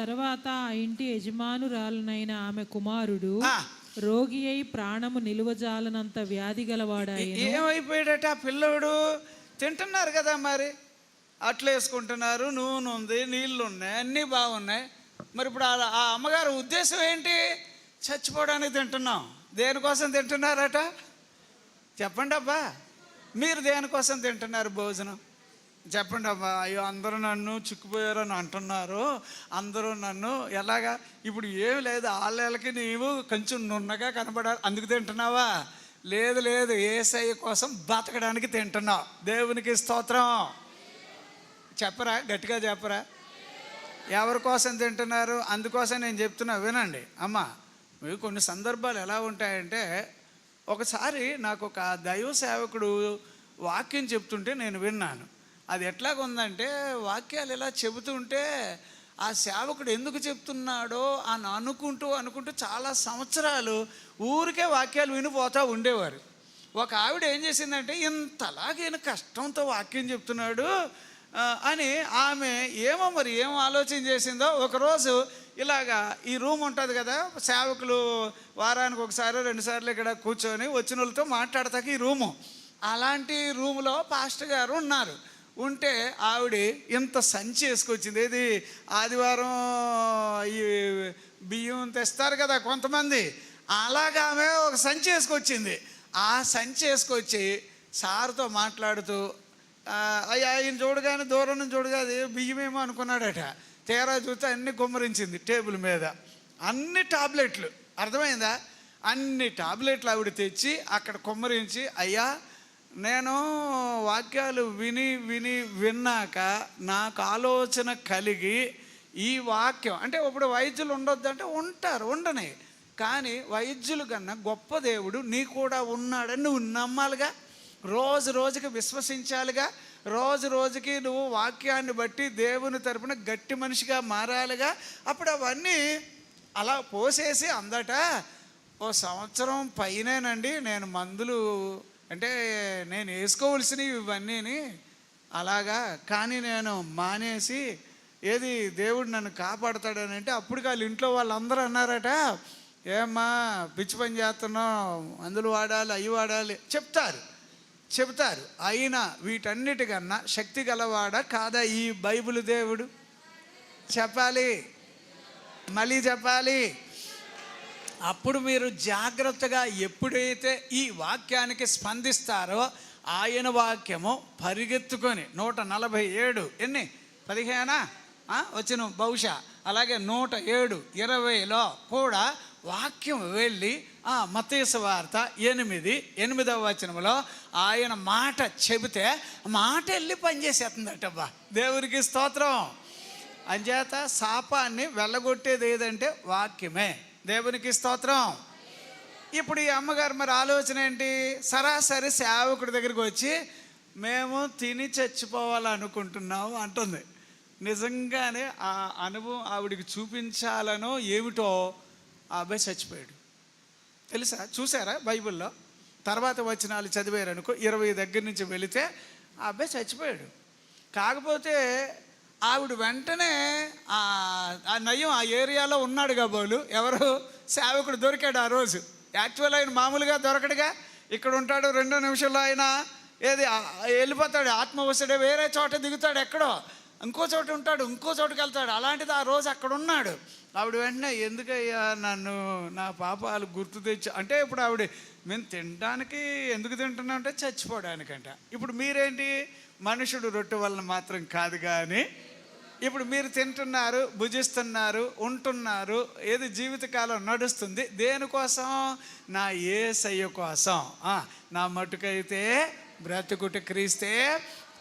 Speaker 2: తర్వాత ఆ ఇంటి యజమానురాలనైన ఆమె కుమారుడు రోగి అయి ప్రాణము నిలువజాలనంత వ్యాధి గలవాడాయెను.
Speaker 1: ఏమైపోయాడట ఆ పిల్లోడు? తింటున్నారు కదా, మరి అట్లు వేసుకుంటున్నారు, నూనె ఉంది, నీళ్ళు ఉన్నాయి, అన్నీ బాగున్నాయి. మరి ఇప్పుడు ఆ అమ్మగారు ఉద్దేశం ఏంటి? చచ్చిపోవడానికి తింటున్నాం. దేనికోసం తింటున్నారట చెప్పండి అబ్బా? మీరు దేనికోసం తింటున్నారు భోజనం చెప్పండి అబ్బా? అయ్యో అందరూ నన్ను చిక్కుపోయారని అంటున్నారు, అందరూ నన్ను ఎలాగా? ఇప్పుడు ఏం లేదు, ఆళ్ళకి నీవు కొంచెం నున్నగా కనబడాలి, అందుకు తింటున్నావా? లేదు లేదు, యేసయ్య కోసం బతకడానికి తింటున్నావు. దేవునికి స్తోత్రం. చెప్పరా, గట్టిగా చెప్పరా. ఎవరి కోసం తింటున్నారు? అందుకోసం నేను చెప్తున్నా, వినండి అమ్మా. మీకు కొన్ని సందర్భాలు ఎలా ఉంటాయంటే, ఒకసారి నాకు ఒక దైవ సేవకుడు వాక్యం చెప్తుంటే నేను విన్నాను. అది ఎట్లాగుందంటే, వాక్యాలు ఇలా చెబుతుంటే ఆ సేవకుడు ఎందుకు చెప్తున్నాడో అని అనుకుంటూ చాలా సంవత్సరాలు ఊరికే వాక్యాలు వినిపోతూ ఉండేవారు. ఒక ఆవిడ ఏం చేసిందంటే, ఇంతలాగైన కష్టంతో వాక్యం చెప్తున్నాడు అని ఆమె ఏం ఆలోచన చేసిందో, ఒకరోజు ఇలాగా ఈ రూమ్ ఉంటుంది కదా, సేవకులు వారానికి ఒకసారి 2 సార్లు ఇక్కడ కూర్చొని వచ్చిన వాళ్ళతో మాట్లాడతాక ఈ రూము, అలాంటి రూములో పాస్టర్ గారు ఉన్నారు. ఉంటే ఆవిడ ఇంత సంచి వేసుకొచ్చింది. ఏది ఆదివారం ఈ బియ్యం తెస్తారు కదా కొంతమంది, అలాగా ఆమె ఒక సంచి వేసుకొచ్చింది. ఆ సంచి వేసుకొచ్చి సార్తో మాట్లాడుతూ, ఆయన చూడగానే దూరం నుంచి చూడగానే బియ్యమేమో అనుకున్నాడట. తీరా చూస్తే అన్ని గుమ్మరించింది టేబుల్ మీద, అన్ని టాబ్లెట్లు. అర్థమైందా? అన్ని టాబ్లెట్లు ఆవిడ తెచ్చి అక్కడ కుమ్మరించి, అయ్యా నేను వాక్యాలు విన్నాక నాకు ఆలోచన కలిగి ఈ వాక్యం అంటే, ఇప్పుడు వైద్యులు ఉండొద్దంటే ఉండని, కానీ వైద్యులు కన్నా గొప్ప దేవుడు నీ కూడా ఉన్నాడని నువ్వు నమ్మాలిగా, రోజు రోజుకి విశ్వసించాలిగా, రోజు రోజుకి నువ్వు వాక్యాన్ని బట్టి దేవుని తరపున గట్టి మనిషిగా మారాలిగా. అప్పుడు అవన్నీ అలా పోసేసి అందట, 1 సంవత్సరం పైనేనండి నేను మందులు అంటే నేను వేసుకోవలసినవి ఇవన్నీని అలాగా, కానీ నేను మానేసి ఏది దేవుడు నన్ను కాపాడుతాడని అంటే, అప్పుడు వాళ్ళ ఇంట్లో వాళ్ళందరూ అన్నారట, ఏమ్మా పిచ్చి పని చేస్తున్నావు, మందులు వాడాలి అవి వాడాలి చెప్తారు. అయినా వీటన్నిటికన్నా శక్తి గలవాడ కాదా ఈ బైబిల్ దేవుడు? చెప్పాలి, మళ్ళీ చెప్పాలి. అప్పుడు మీరు జాగ్రత్తగా ఎప్పుడైతే ఈ వాక్యానికి స్పందిస్తారో, ఆయన వాక్యము పరిగెత్తుకొని 147 ఎన్ని 15 వచ్చిన బహుశా, అలాగే 107 20లో కూడా వాక్యం వెళ్ళి మత్తయి సువార్త 8వ వచనంలో ఆయన మాట చెబితే మాట వెళ్ళి పనిచేసేస్తుందటబ్బా. దేవునికి స్తోత్రం. అంచేత శాపాన్ని వెళ్ళగొట్టేది ఏదంటే వాక్యమే. దేవునికి స్తోత్రం. ఇప్పుడు ఈ అమ్మగారు మరి ఆలోచన ఏంటి? సరాసరి సేవకుడి దగ్గరికి వచ్చి మేము తిని చచ్చిపోవాలనుకుంటున్నాము అంటుంది. నిజంగానే ఆ అనుభవం ఆవిడికి చూపించాలనో ఏమిటో ఆ అబ్బాయి చచ్చిపోయాడు. తెలుసా? చూసారా బైబిల్లో? తర్వాత వచనాలు చదివారనుకో, 20 దగ్గర నుంచి వెళితే ఆ అబ్బాయి చచ్చిపోయాడు. కాకపోతే ఆవిడ వెంటనే ఆ నయ్యం ఆ ఏరియాలో ఉన్నాడు కాబోలు, ఎవరు సేవకుడు దొరికాడు ఆ రోజు. యాక్చువల్ ఆయన మామూలుగా దొరకడుగా, ఇక్కడ ఉంటాడు, 2 నిమిషాల్లో ఆయన ఏది వెళ్ళిపోతాడు, ఆత్మ వస్తాడే వేరే చోట దిగుతాడు, ఎక్కడో ఇంకో చోట ఉంటాడు, ఇంకో చోటుకి వెళ్తాడు. అలాంటిది ఆ రోజు అక్కడ ఉన్నాడు. ఆవిడ వెంటనే ఎందుకయ్యా నన్ను నా పాపాలు గుర్తు తెచ్చి అంటే, ఇప్పుడు ఆవిడ మేము తినడానికి ఎందుకు తింటున్నాం అంటే చచ్చిపోవడానికంట. ఇప్పుడు మీరేంటి, మనుషుడు రొట్టె వలన మాత్రం కాదు, కానీ ఇప్పుడు మీరు తింటున్నారు, భుజిస్తున్నారు, ఉంటున్నారు, ఏది జీవితకాలం నడుస్తుంది దేనికోసం? నా యేసయ్య కోసం. నా మటుకైతే బ్రతుకుట క్రీస్తే,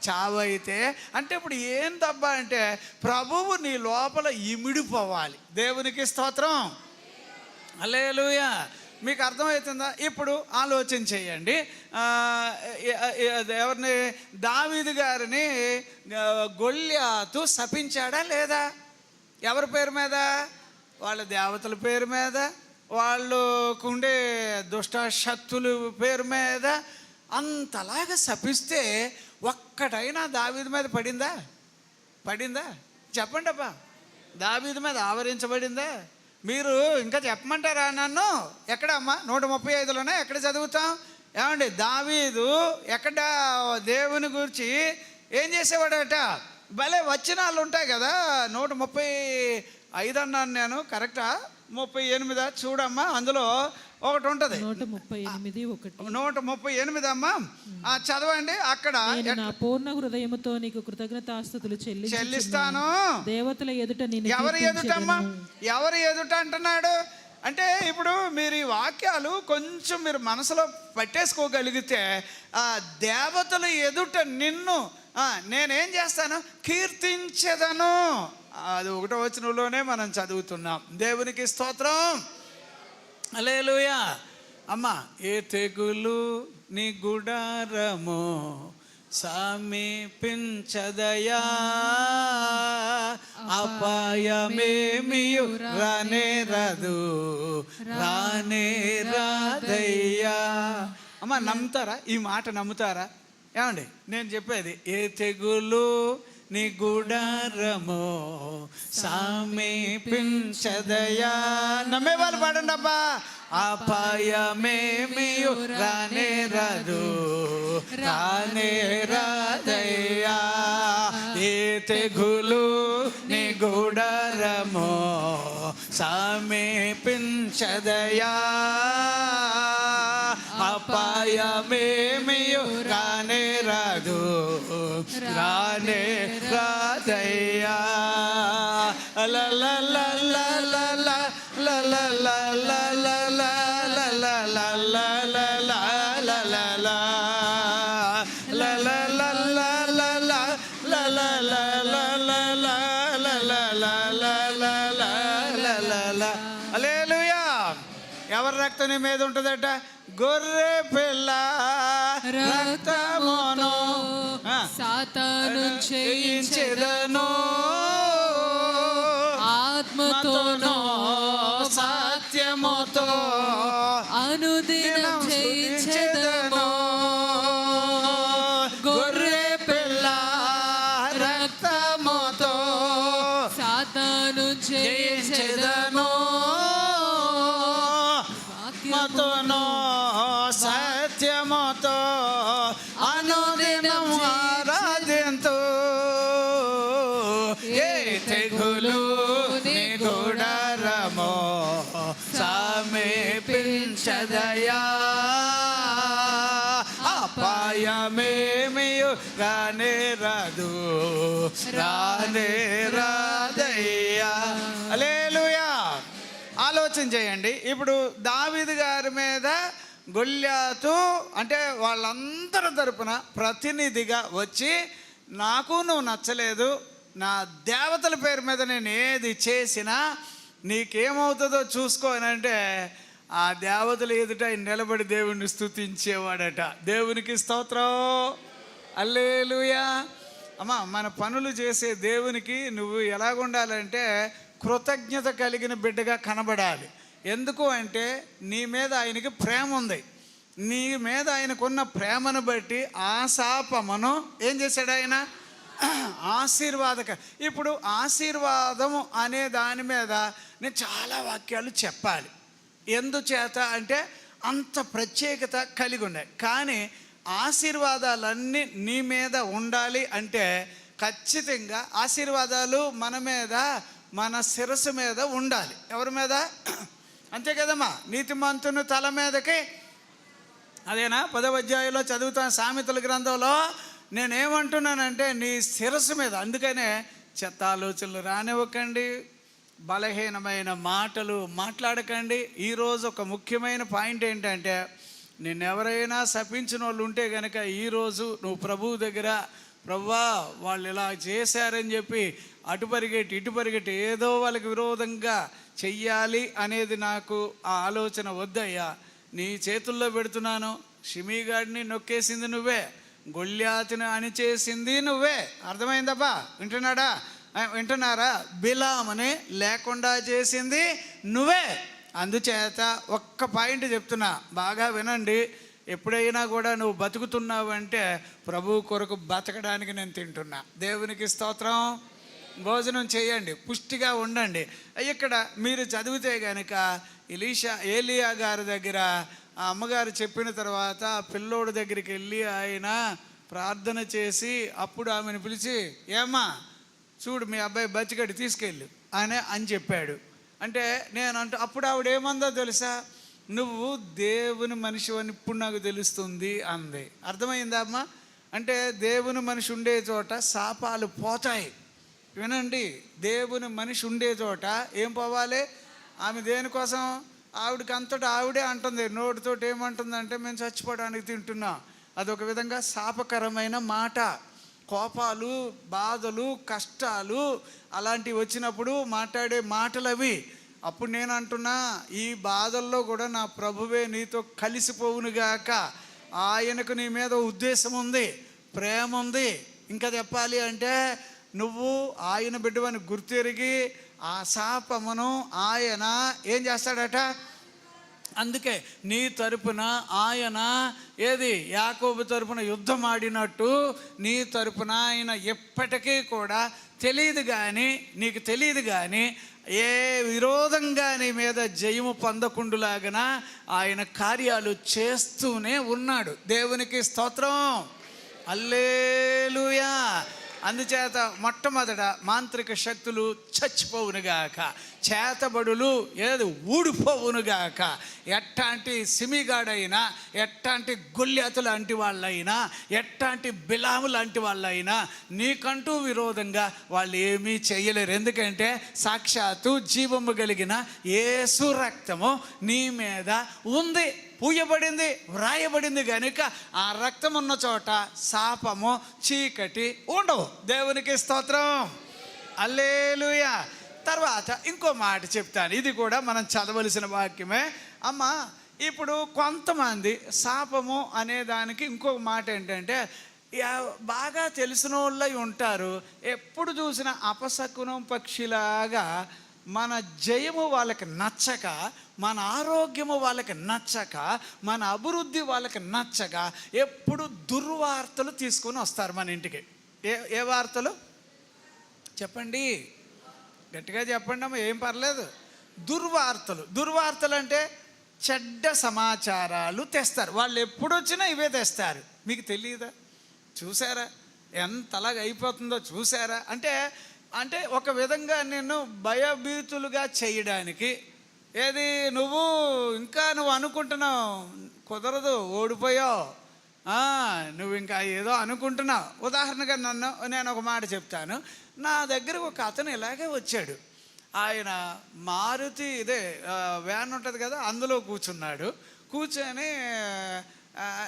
Speaker 1: చావైతే అంటే ఇప్పుడు ఏం తప్ప అంటే ప్రభువు నీ లోపల ఇమిడిపోవాలి. దేవునికి స్తోత్రం. హల్లెలూయా. మీకు అర్థమవుతుందా? ఇప్పుడు ఆలోచన చేయండి. ఎవరిని? దావీదు గారిని గొల్యాతు శపించాడా లేదా? ఎవరి పేరు మీద? వాళ్ళ దేవతల పేరు మీద, వాళ్ళకు ఉండే దుష్ట శక్తుల పేరు మీద అంతలాగా శపిస్తే ఒక్కటైనా దావీదు మీద పడిందా? చెప్పండి అబ్బా. దావీదు మీద ఆవరించబడిందా? మీరు ఇంకా చెప్పమంటారా నన్ను? ఎక్కడమ్మా? 135లోనే ఎక్కడ చదువుతాం? ఏమండి, దావీదు ఎక్కడ దేవుని గురించి ఏం చేసేవాడట? భలే వచనాలు ఉంటాయి కదా. 135 అన్నాను నేను, కరెక్టా? 38 చూడమ్మా, అందులో ఒకటి ఉంటుంది. 138 అమ్మా, చదవండి. అక్కడ
Speaker 2: నా పూర్ణ హృదయముతో నీకు కృతజ్ఞతాస్తుతులు చెల్లిస్తాను, దేవతల ఎదుట నిన్ను.
Speaker 1: ఎవరి ఎదుటమ్మా? ఎవరి ఎదుట అంటున్నాడు? అంటే ఇప్పుడు మీరు ఈ వాక్యాలు కొంచెం మీరు మనసులో పట్టేసుకోగలిగితే ఆ దేవతలు ఎదుట నిన్ను నేనేం చేస్తాను, కీర్తించెదను. అది 1వ వచనంలోనే మనం చదువుతున్నాం. దేవునికి స్తోత్రం, హల్లెలూయా. అమ్మా, ఏ తెగులు నీ గుడారము సమీపించదయా, అపాయమేమియు రానేరదు రానేరదయ్యా. అమ్మ, నమ్ముతారా? ఈ మాట నమ్ముతారా? ఏమండి నేను చెప్పేది, ఏ తెగులు నీ గుడారము సమీపించదయా. నమ్మే వాళ్ళు పాడండి అబ్బా. అపాయమేమియు రానేరదు రానేరదయ్యా, ఏ తెగులు నీ గుడారము సమీపించదయా, అపాయమేమియు రానేరదు రానేరదయ్యా. హల్లెలూయా. ఎవరి రక్తం నీ మీద ఉంటుందట? గొర్రె పిల్ల రక్తమును
Speaker 2: సాతాను
Speaker 1: జయించెదను,
Speaker 2: ఆత్మతోనూ
Speaker 1: సత్యముతో
Speaker 2: అనుదినం జయించెదను.
Speaker 1: గొర్రె పిల్ల రక్తముతో
Speaker 2: సాతాను జయించెదను,
Speaker 1: ఆత్మతోనూ సత్యముతో అనుదినం ఆరాధింతు. ఏ తెగులు నీ గుడారము సమీపించదయా, అపాయమేమియు రానేరదు రానేరదయ్యా. హల్లెలూయా. ఆలోచన చేయండి. ఇప్పుడు దావీదు గారి మీద గొల్యాతు అంటే వాళ్ళందరి తరపున ప్రతినిధిగా వచ్చి, నాకు నువ్వు నచ్చలేదు, నా దేవతల పేరు మీద నేను ఏది చేసినా నీకేమవుతుందో చూసుకోనంటే, ఆ దేవతలు ఎదుట నిలబడి దేవుణ్ణి స్తుతించేవాడట. దేవునికి స్తోత్రం, హల్లెలూయా. అమ్మ, మన పనులు చేసే దేవునికి నువ్వు ఎలాగుండాలంటే కృతజ్ఞత కలిగిన బిడ్డగా కనబడాలి. ఎందుకు అంటే నీ మీద ఆయనకి ప్రేమ ఉంది. నీ మీద ఆయనకున్న ప్రేమను బట్టి ఆశాపమును ఏం చేశాడు ఆయన? ఆశీర్వాదక. ఇప్పుడు ఆశీర్వాదము అనే దాని మీద నేను చాలా వాక్యాలు చెప్పాలి. ఎందుచేత అంటే అంత ప్రత్యేకత కలిగి ఉన్నాయి. కానీ ఆశీర్వాదాలన్నీ నీ మీద ఉండాలి అంటే ఖచ్చితంగా ఆశీర్వాదాలు మన మీద, మన శిరస్సు మీద ఉండాలి. ఎవరి మీద? అంతే కదమ్మా. నీతిమంతుని తల మీదకి, అదేనా 10వ అధ్యాయంలో చదువుతాను సామెతల గ్రంథంలో. నేనేమంటున్నానంటే నీ శిరస్సు మీద. అందుకనే చెత్త ఆలోచనలు రానివ్వకండి, బలహీనమైన మాటలు మాట్లాడకండి. ఈరోజు ఒక ముఖ్యమైన పాయింట్ ఏంటంటే, నిన్నెవరైనా శపించిన వాళ్ళు ఉంటే కనుక ఈరోజు నువ్వు ప్రభువు దగ్గర, ప్రభువా వాళ్ళు ఇలా చేశారని చెప్పి అటు పరిగెట్టి ఇటు పరిగెట్టి ఏదో వాళ్ళకి విరోధంగా చెయ్యాలి అనేది నాకు ఆ ఆలోచన వద్దయ్యా. నీ చేతుల్లో పెడుతున్నాను. షిమీగాడిని నొక్కేసింది నువ్వే, గొల్యాతుని అణిచేసింది నువ్వే. అర్థమైందబ్బా? వింటున్నారా? బిలాముని లేకుండా చేసింది నువ్వే. అందుచేత ఒక్క పాయింట్ చెప్తున్నా, బాగా వినండి. ఎప్పుడైనా కూడా నువ్వు బతుకుతున్నావు అంటే ప్రభు కొరకు బతకడానికి నేను తింటున్నా. దేవునికి స్తోత్రం. భోజనం చేయండి, పుష్టిగా ఉండండి. ఇక్కడ మీరు చదివితే కనుక ఏలియా గారి దగ్గర ఆ అమ్మగారు చెప్పిన తర్వాత పిల్లోడి దగ్గరికి వెళ్ళి ఆయన ప్రార్థన చేసి అప్పుడు ఆమెను పిలిచి, ఏమ్మా చూడు మీ అబ్బాయి బతికడి తీసుకెళ్ళు అని చెప్పాడు. అంటే అప్పుడు ఆవిడ ఏమందో తెలుసా? నువ్వు దేవుని మనిషి అని ఇప్పుడు నాకు తెలుస్తుంది అంది. అర్థమైందా అమ్మా? అంటే దేవుని మనిషి ఉండే చోట శాపాలు పోతాయి. వినండి, దేవుని మనిషి ఉండే చోట ఏం పోవాలి? ఆమె దేనికోసం? ఆవిడకి అంతటా ఆవిడే అంటుంది, నోటితోటి ఏమంటుందంటే మేము చచ్చిపోవడానికి తింటున్నాం. అదొక విధంగా శాపకరమైన మాట. కోపాలు, బాధలు, కష్టాలు అలాంటివి వచ్చినప్పుడు మాట్లాడే మాటలు అవి. అప్పుడు నేను అంటున్నా, ఈ బాధల్లో కూడా నా ప్రభువే నీతో కలిసిపోవునుగాక. ఆయనకు నీ మీద ఉద్దేశం ఉంది, ప్రేమ ఉంది. ఇంకా చెప్పాలి అంటే నువ్వు ఆయన బిడ్డవని గుర్తెరిగి ఆ శాపమును ఆయన ఏం చేస్తాడట? అందుకే నీ తరపున ఆయన ఏది యాకోబు తరపున యుద్ధం ఆడినట్టు నీ తరపున ఆయన ఎప్పటికీ కూడా నీకు తెలియదు కానీ ఏ విరోధంగా నీ మీద జయము పొందకుండులాగన ఆయన కార్యాలు చేస్తూనే ఉన్నాడు. దేవునికి స్తోత్రం, హల్లెలూయా. అందుచేత మొట్టమొదట మాంత్రిక శక్తులు చచ్చిపోవునుగాక, చేతబడులు ఊడిపోవునుగాక. ఎట్టాంటి సిమిగాడైనా, ఎట్టాంటి గొల్యాతు లాంటి వాళ్ళైనా, ఎట్టాంటి బిలాము లాంటి వాళ్ళైనా నీకంటూ విరోధంగా వాళ్ళు ఏమీ చేయలేరు. ఎందుకంటే సాక్షాత్తు జీవము కలిగిన యేసు రక్తము నీ మీద ఉంది, పూయబడింది, వ్రాయబడింది. కనుక ఆ రక్తం ఉన్న చోట శాపము, చీకటి ఉండవు. దేవునికి స్తోత్రం, హల్లెలూయా. తర్వాత ఇంకో మాట చెప్తాను, ఇది కూడా మనం చదవలసిన వాక్యమే. అమ్మ, ఇప్పుడు కొంతమంది శాపము అనే దానికి ఇంకొక మాట ఏంటంటే, బాగా తెలిసిన వాళ్ళై ఉంటారు, ఎప్పుడు చూసిన అపశకునం పక్షిలాగా మన జయము వాళ్ళకి నచ్చక, మన ఆరోగ్యము వాళ్ళకి నచ్చక, మన అభివృద్ధి వాళ్ళకి నచ్చక ఎప్పుడు దుర్వార్తలు తీసుకొని వస్తారు మన ఇంటికి. ఏ వార్తలు చెప్పండి, గట్టిగా చెప్పండి అమ్మ, ఏం పర్లేదు. దుర్వార్తలు అంటే చెడ్డ సమాచారాలు తెస్తారు. వాళ్ళు ఎప్పుడు వచ్చినా ఇవే తెస్తారు. మీకు తెలియదా? చూసారా ఎంతలాగా అయిపోతుందో? చూసారా? అంటే ఒక విధంగా నేను భయభీతులుగా చేయడానికి, నువ్వు అనుకుంటున్నావు కుదరదు, ఓడిపోయావు, నువ్వు ఇంకా ఏదో అనుకుంటున్నావు. ఉదాహరణగా నేను ఒక మాట చెప్తాను. నా దగ్గరకు ఒక అతను ఇలాగే వచ్చాడు. ఆయన మారుతి వ్యాన్ ఉంటుంది కదా, అందులో కూర్చొని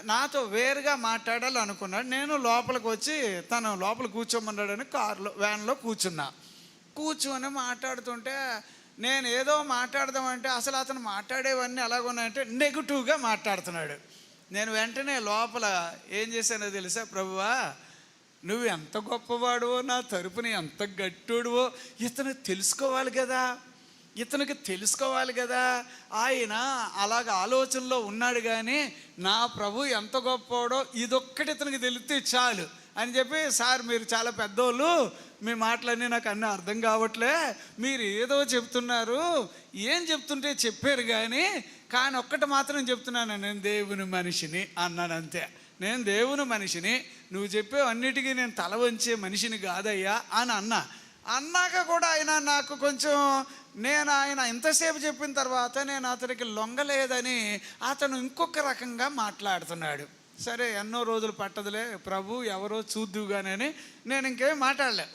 Speaker 1: నాతో వేరుగా మాట్లాడాలి అనుకున్నాడు. నేను లోపలికి వచ్చి తను లోపల కూర్చోమన్నాడని వ్యాన్లో కూర్చొని మాట్లాడుతుంటే, నేను ఏదో మాట్లాడదామంటే అసలు అతను మాట్లాడేవన్నీ ఎలాగున్నాయంటే నెగిటివ్గా మాట్లాడుతున్నాడు. నేను వెంటనే లోపల ఏం చేశానో తెలుసా? ప్రభువా, నువ్వు ఎంత గొప్పవాడువో, నా తరపున ఎంత గట్టుడువో ఇతనికి తెలుసుకోవాలి కదా. ఆయన అలాగ ఆలోచనలో ఉన్నాడు, కానీ నా ప్రభు ఎంత గొప్పవాడో ఇదొక్కటి ఇతనికి తెలిస్తే చాలు అని చెప్పి, సార్ మీరు చాలా పెద్దోళ్ళు, మీ మాటలన్నీ నాకు అన్నీ అర్థం కావట్లే, మీరు ఏదో చెప్తున్నారు, ఏం చెప్తుంటే చెప్పారు కానీ ఒక్కటి మాత్రం చెప్తున్నాను, నేను దేవుని మనిషిని అన్నాను. అంతే, నేను దేవుని మనిషిని, నువ్వు చెప్పే అన్నిటికీ నేను తల వంచే మనిషిని కాదయ్యా అని అన్నాక కూడా ఆయన నాకు కొంచెం, ఆయన ఇంతసేపు చెప్పిన తర్వాత నేను అతనికి లొంగలేదని అతను ఇంకొక రకంగా మాట్లాడుతున్నాడు. సరే, ఎన్నో రోజులు పట్టదులే ప్రభు, ఎవరో చూద్దుగానని నేను ఇంకేం మాట్లాడలే,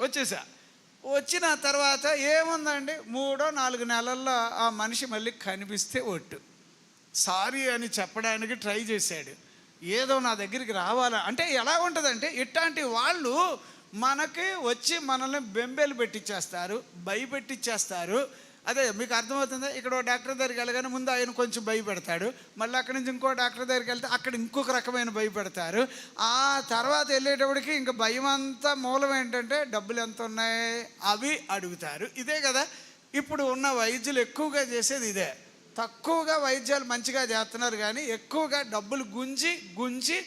Speaker 1: వచ్చిన తర్వాత ఏముందండి, 3-4 నెలల్లో ఆ మనిషి మళ్ళీ కనిపిస్తే సారీ అని చెప్పడానికి ట్రై చేశాడు. ఏదో నా దగ్గరికి రావాలా అంటే ఎలా ఉంటుందంటే, ఇట్లాంటి వాళ్ళు మనకి వచ్చి మనల్ని బెంబేలు పెట్టించేస్తారు, భయపెట్టించేస్తారు. అదే మీకు అర్థమవుతుందా? ఇక్కడ డాక్టర్ దగ్గరికి వెళ్ళగానే ముందు ఆయన కొంచెం భయపెడతాడు, మళ్ళీ అక్కడి నుంచి ఇంకో డాక్టర్ దగ్గరికి వెళ్తే అక్కడ ఇంకొక రకమైన భయపెడతారు. ఆ తర్వాత వెళ్ళేటప్పటికి ఇంకా భయం అంతా మూలం ఏంటంటే డబ్బులు ఎంత ఉన్నాయి అవి అడుగుతారు. ఇదే కదా ఇప్పుడు ఉన్న వైద్యులు ఎక్కువగా చేసేది ఇదే. తక్కువగా వైద్యాలు మంచిగా చేస్తున్నారు, కానీ ఎక్కువగా డబ్బులు గుంజి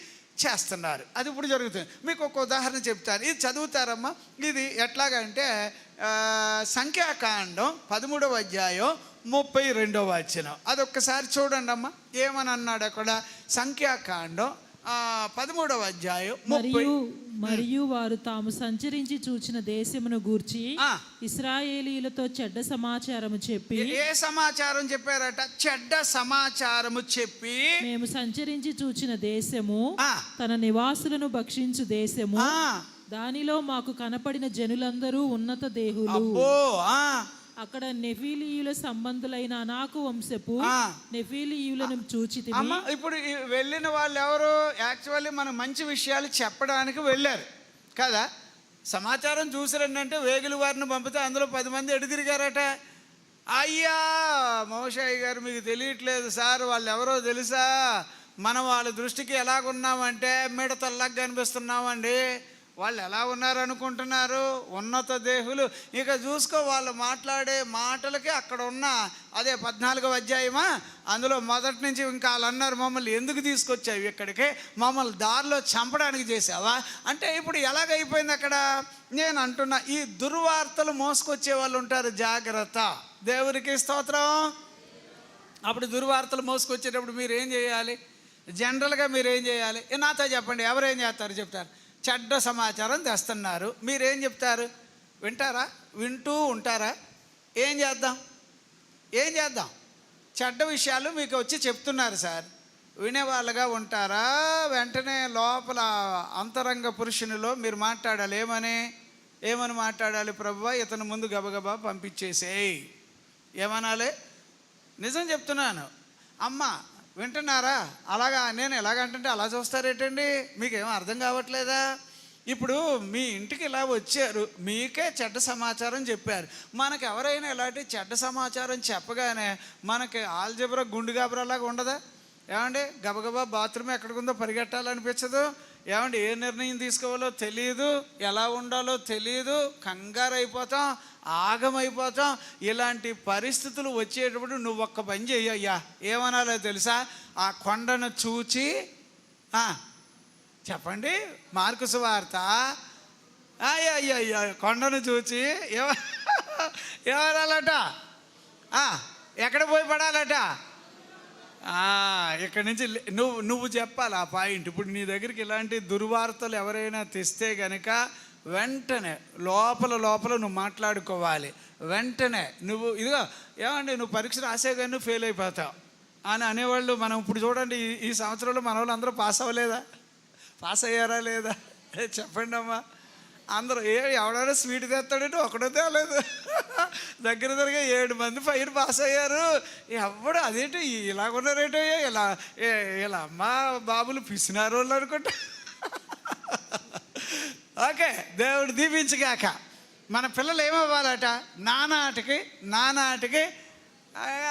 Speaker 1: చేస్తున్నారు. అది ఇప్పుడు జరుగుతుంది. మీకు ఒక ఉదాహరణ చెప్తాను, ఇది చదువుతారమ్మా. ఇది ఎట్లాగంటే సంఖ్యాకాండం 13వ అధ్యాయం 32వ వచనం. అదొక్కసారి చూడండి అమ్మా, ఏమని అన్నాడు అక్కడ. సంఖ్యాకాండం 13వ అధ్యాయం 30.
Speaker 2: మరియు వారు తాము సంచరించి చూచిన దేశమును గూర్చి ఇశ్రాయేలీయులతో చెడ్డ సమాచారము చెప్పి.
Speaker 1: ఏ సమాచారం చెప్పారట? చెడ్డ సమాచారము చెప్పి,
Speaker 2: మేము సంచరించి చూచిన దేశము తన నివాసులను భక్షించు దేశము, దానిలో మాకు కనపడిన జనులందరూ ఉన్నత దేహులు. అక్కడ నెఫీలీయుల సంబంధులైన అనాకు వంశపు
Speaker 1: ఆ.
Speaker 2: నెఫీలీయులను చూచితిని.
Speaker 1: అమ్మ ఇప్పుడు ఈ వెళ్ళిన వాళ్ళు ఎవరు? యాక్చువల్లీ మనం మంచి విషయాలు చెప్పడానికి వెళ్ళారు కదా. సమాచారం చూసిరంటే వేగుల వారిని పంపితే అందులో 10 మంది ఎటు తిరిగారట. అయ్యా మోషయ్య గారు మీకు తెలియట్లేదు సార్, వాళ్ళు ఎవరో తెలుసా? మనం వాళ్ళ దృష్టికి ఎలాగున్నామంటే మిడతల్లాగా కనిపిస్తున్నామండి. వాళ్ళు ఎలా ఉన్నారు అనుకుంటున్నారు? ఉన్నత దేహులు. ఇక చూసుకో వాళ్ళు మాట్లాడే మాటలకి అక్కడ ఉన్న అదే 14వ అధ్యాయమా, అందులో మొదటి నుంచి ఇంకా వాళ్ళు అన్నారు, మమ్మల్ని ఎందుకు తీసుకొచ్చావు ఇక్కడికి? మమ్మల్ని దారిలో చంపడానికి చేసావా అంటే. ఇప్పుడు ఎలాగైపోయింది అక్కడ? నేను అంటున్నా, ఈ దుర్వార్తలు మోసుకొచ్చే వాళ్ళు ఉంటారు, జాగ్రత్త. దేవునికి స్తోత్రం. అప్పుడు దుర్వార్తలు మోసుకొచ్చేటప్పుడు మీరు ఏం చేయాలి? జనరల్గా మీరు ఏం చేయాలి? నాతో చెప్పండి, ఎవరేం చేస్తారు చెప్తారు? చెడ్డ సమాచారం తెస్తున్నారు, మీరేం చెప్తారు? వింటారా? వింటూ ఉంటారా? ఏం చేద్దాం? చెడ్డ విషయాలు మీకు వచ్చి చెప్తున్నారు సార్, వినేవాళ్ళుగా ఉంటారా? వెంటనే లోపల అంతరంగ పురుషునిలో మీరు మాట్లాడాలి. ఏమని మాట్లాడాలి? ప్రభువా ఇతను ముందు గబగబా పంపించేసేయి. ఏమనాలి? నిజం చెప్తున్నాను. అమ్మ వింటున్నారా? అలాగా నేను ఎలాగంటుంటే అలా చూస్తారేటండి? మీకేమో అర్థం కావట్లేదా? ఇప్పుడు మీ ఇంటికి ఇలా వచ్చారు, మీకే చెడ్డ సమాచారం చెప్పారు. మనకు ఎవరైనా ఇలాంటి చెడ్డ సమాచారం చెప్పగానే మనకి ఆల్జబ్రా గుండు గాబరాలాగా ఉండదా? ఏమండి గబగబా బాత్రూమ్ ఎక్కడికుందో పరిగెట్టాలనిపించదు? ఏమండి ఏ నిర్ణయం తీసుకోవాలో తెలియదు, ఎలా ఉండాలో తెలియదు, కంగారు అయిపోతాం, ఆగమైపోతాం. ఇలాంటి పరిస్థితులు వచ్చేటప్పుడు నువ్వు ఒక్క పని చెయ్యయ్యా. ఏమనాలో తెలుసా? ఆ కొండను చూచి చెప్పండి, మార్కు సువార్త అయ్యయ్యా కొండను చూచి ఏమనాలట? ఎక్కడ పోయి పడాలట? ఇక్కడి నుంచి నువ్వు చెప్పాలి ఆ పాయింట్. ఇప్పుడు నీ దగ్గరికి ఇలాంటి దుర్వార్తలు ఎవరైనా తెస్తే గనక వెంటనే లోపల నువ్వు మాట్లాడుకోవాలి. వెంటనే నువ్వు ఇదిగో ఏమండి నువ్వు పరీక్ష రాసే కానీ నువ్వు ఫెయిల్ అయిపోతావు అని అనేవాళ్ళు. మనం ఇప్పుడు చూడండి, ఈ సంవత్సరంలో మన వాళ్ళు అందరూ పాస్ అవ్వలేదా? పాస్ అయ్యారా లేదా? చెప్పండి అమ్మా. అందరూ ఎవడైనా స్వీట్ తెస్తాడంటే ఒకడో తేలేదు. దగ్గర 7 మంది పైన పాస్ అయ్యారు. ఎవడు అదేంటి ఇలాగున్నారేటో, ఇలా అమ్మ బాబులు పిసినారు వాళ్ళు అనుకుంటా. ఓకే, దేవుడు దీవించగాక. మన పిల్లలు ఏమవ్వాలట? నానాటికి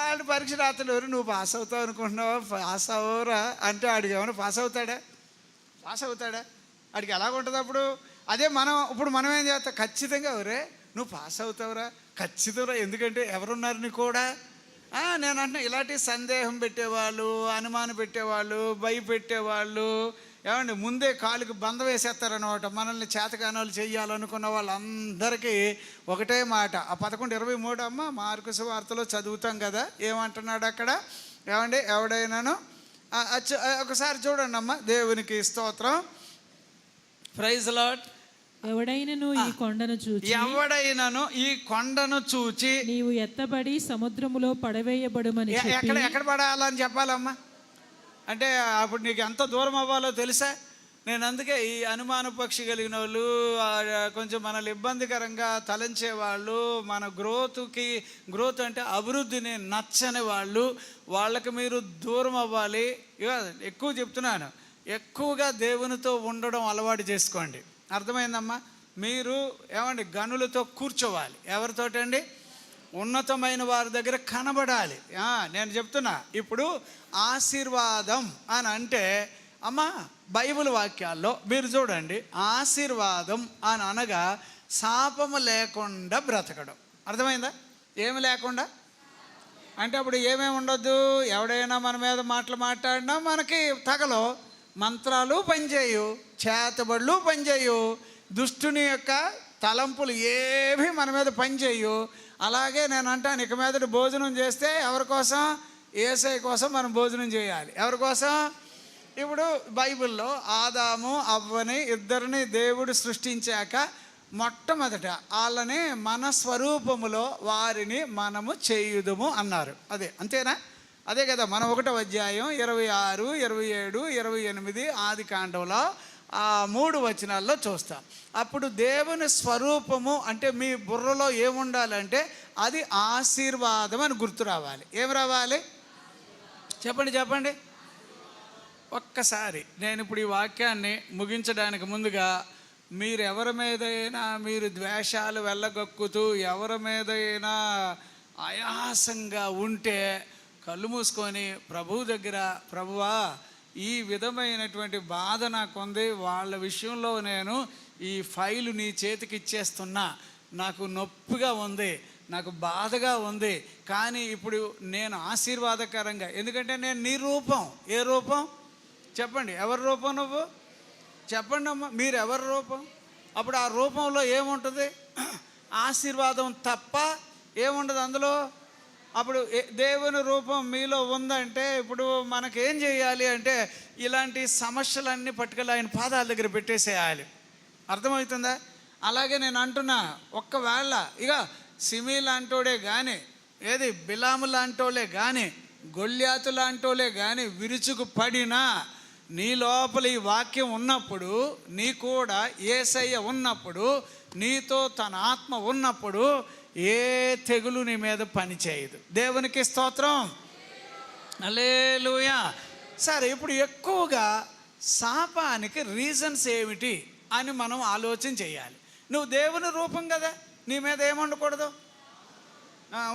Speaker 1: ఆడు పరీక్ష రాత్రులు నువ్వు పాస్ అవుతావు అనుకుంటున్నావా? పాస్ అవ్వరా అంటే ఆడికి ఏమైనా పాస్ అవుతాడా? ఆడికి ఎలాగుంటుంది అప్పుడు? అదే మనం ఏం చేస్తాం? ఖచ్చితంగా ఎవరే నువ్వు పాస్ అవుతావురా, ఖచ్చితంగా. ఎందుకంటే ఎవరున్నారు నీ కూడా? నేను అంటున్నా, ఇలాంటి సందేహం పెట్టేవాళ్ళు, అనుమానం పెట్టేవాళ్ళు, భయపెట్టేవాళ్ళు, ఏమండి ముందే కాలుకి బంధం వేసేస్తారనమాట. మనల్ని చేతకాని వాళ్ళు చెయ్యాలనుకున్న వాళ్ళందరికీ ఒకటే మాట. ఆ 11:23 అమ్మ మార్కు సువార్తలో చదువుతాం కదా, ఏమంటున్నాడు అక్కడ? ఏమండి ఎవడైనాను ఒకసారి చూడండి అమ్మ. దేవునికి స్తోత్రం. Praise Lord.
Speaker 2: ఎవడైనను ఈ కొండను చూచి నీవు ఎత్తబడి సముద్రములో పడవేయబడుమని.
Speaker 1: ఎక్కడ పడాలని చెప్పాలమ్మా అంటే అప్పుడు నీకు ఎంత దూరం అవ్వాలో తెలుసా? నేను అందుకే ఈ అనుమాన పక్షి కలిగిన వాళ్ళు, కొంచెం మనల్ని ఇబ్బందికరంగా తలంచే వాళ్ళు, మన గ్రోత్ అంటే అభివృద్ధిని నచ్చని వాళ్ళకి మీరు దూరం అవ్వాలి. ఇక ఎక్కువ చెప్తున్నాను, ఎక్కువగా దేవునితో ఉండడం అలవాటు చేసుకోండి. అర్థమైందమ్మా? మీరు ఏమండి గనులతో కూర్చోవాలి. ఎవరితోటండి? ఉన్నతమైన వారి దగ్గర కనబడాలి. నేను చెప్తున్నా, ఇప్పుడు ఆశీర్వాదం అని అంటే అమ్మా బైబిల్ వాక్యాల్లో మీరు చూడండి, ఆశీర్వాదం అని అనగా శాపము లేకుండా బ్రతకడం. అర్థమైందా? ఏమి లేకుండా అంటే అప్పుడు ఏమేమి ఉండొద్దు? ఎవడైనా మన మీద మాటలు మాట్లాడినా మనకి తగలో, మంత్రాలు పనిచేయు, చేతబడులు పనిచేయు, దుష్టుని యొక్క తలంపులు ఏవి మన మీద పనిచేయు. అలాగే నేను అంటాను, ఇక మీదటి భోజనం చేస్తే ఎవరి కోసం? యేసయ్య కోసం మనం భోజనం చేయాలి. ఎవరి కోసం? ఇప్పుడు బైబిల్లో ఆదాము అవ్వని ఇద్దరిని దేవుడు సృష్టించాక మొట్టమొదట వాళ్ళని మన స్వరూపములో వారిని మనము చేయుదుము అన్నారు. అంతేనా? అదే కదా మనం 1వ అధ్యాయం 26, 27, 28 ఆది కాండంలో ఆ 3 వచనాల్లో చూస్తాం. అప్పుడు దేవుని స్వరూపము అంటే మీ బుర్రలో ఏముండాలంటే అది ఆశీర్వాదం అని గుర్తు రావాలి. ఏం రావాలి? చెప్పండి. ఒక్కసారి నేను ఇప్పుడు ఈ వాక్యాన్ని ముగించడానికి ముందుగా మీరు ఎవరి మీదైనా మీరు ద్వేషాలు వెళ్ళగక్కుతూ ఎవరి మీదైనా ఆయాసంగా ఉంటే కళ్ళు మూసుకొని ప్రభువు దగ్గర, ప్రభువా ఈ విధమైనటువంటి బాధ నాకు ఉంది, వాళ్ళ విషయంలో నేను ఈ ఫైలు నీ చేతికి ఇచ్చేస్తున్నా, నాకు నొప్పిగా ఉంది, నాకు బాధగా ఉంది, కానీ ఇప్పుడు నేను ఆశీర్వాదకరంగా, ఎందుకంటే నేను నీ రూపం. ఏ రూపం? చెప్పండి. ఎవరి రూపం నువ్వు? చెప్పండి అమ్మ, మీరు ఎవరి రూపం? అప్పుడు ఆ రూపంలో ఏముంటుంది? ఆశీర్వాదం తప్ప ఏముండదు అందులో. అప్పుడు దేవుని రూపం మీలో ఉందంటే ఇప్పుడు మనకేం చేయాలి అంటే ఇలాంటి సమస్యలన్నీ పట్టుకెళ్ళి ఆయన పాదాల దగ్గర పెట్టేసేయాలి. అర్థమవుతుందా? అలాగే నేను అంటున్నా, ఒక్కవేళ ఇక సిమి లాంటోడే కానీ, ఏది బిలాము లాంటోలే కానీ, గొల్యాతు లాంటోలే కానీ విరుచుకు పడినా నీ లోపల ఈ వాక్యం ఉన్నప్పుడు, నీ కూడా యేసయ్య ఉన్నప్పుడు, నీతో తన ఆత్మ ఉన్నప్పుడు ఏ తెగులు నీ మీద పని చేయదు. దేవునికి స్తోత్రం. హల్లెలూయా. సరే, ఇప్పుడు ఎక్కువగా శాపానికి రీజన్స్ ఏమిటి అని మనం ఆలోచన చేయాలి. నువ్వు దేవుని రూపం కదా, నీ మీద ఏముండకూడదు?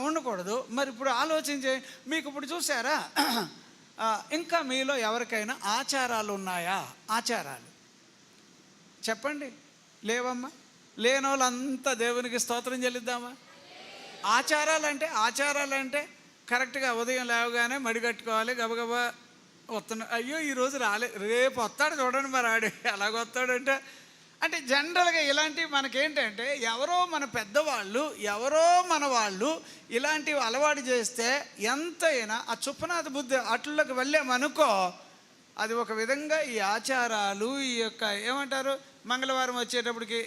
Speaker 1: ఉండకూడదు. మరి ఇప్పుడు ఆలోచన చేయి. మీకు ఇప్పుడు చూసారా, ఇంకా మీలో ఎవరికైనా ఆచారాలు ఉన్నాయా? ఆచారాలు చెప్పండి. లేవమ్మా? లేని వాళ్ళంతా దేవునికి స్తోత్రం చెల్లిద్దామా? ఆచారాలంటే కరెక్ట్గా ఉదయం లేవగానే మడిగట్టుకోవాలి, గబగబా వస్తున్నా, అయ్యో ఈరోజు రేపు వస్తాడు చూడండి, మరి ఆడు ఎలాగ వస్తాడంటే అంటే జనరల్గా ఇలాంటివి మనకేంటంటే ఎవరో మన పెద్దవాళ్ళు, ఎవరో మన వాళ్ళు ఇలాంటివి అలవాటు చేస్తే ఎంతైనా ఆ చుప్పనాథ బుద్ధి అట్లకి వెళ్ళామనుకో, అది ఒక విధంగా ఈ ఆచారాలు ఈ యొక్క ఏమంటారు, మంగళవారం వచ్చేటప్పటికి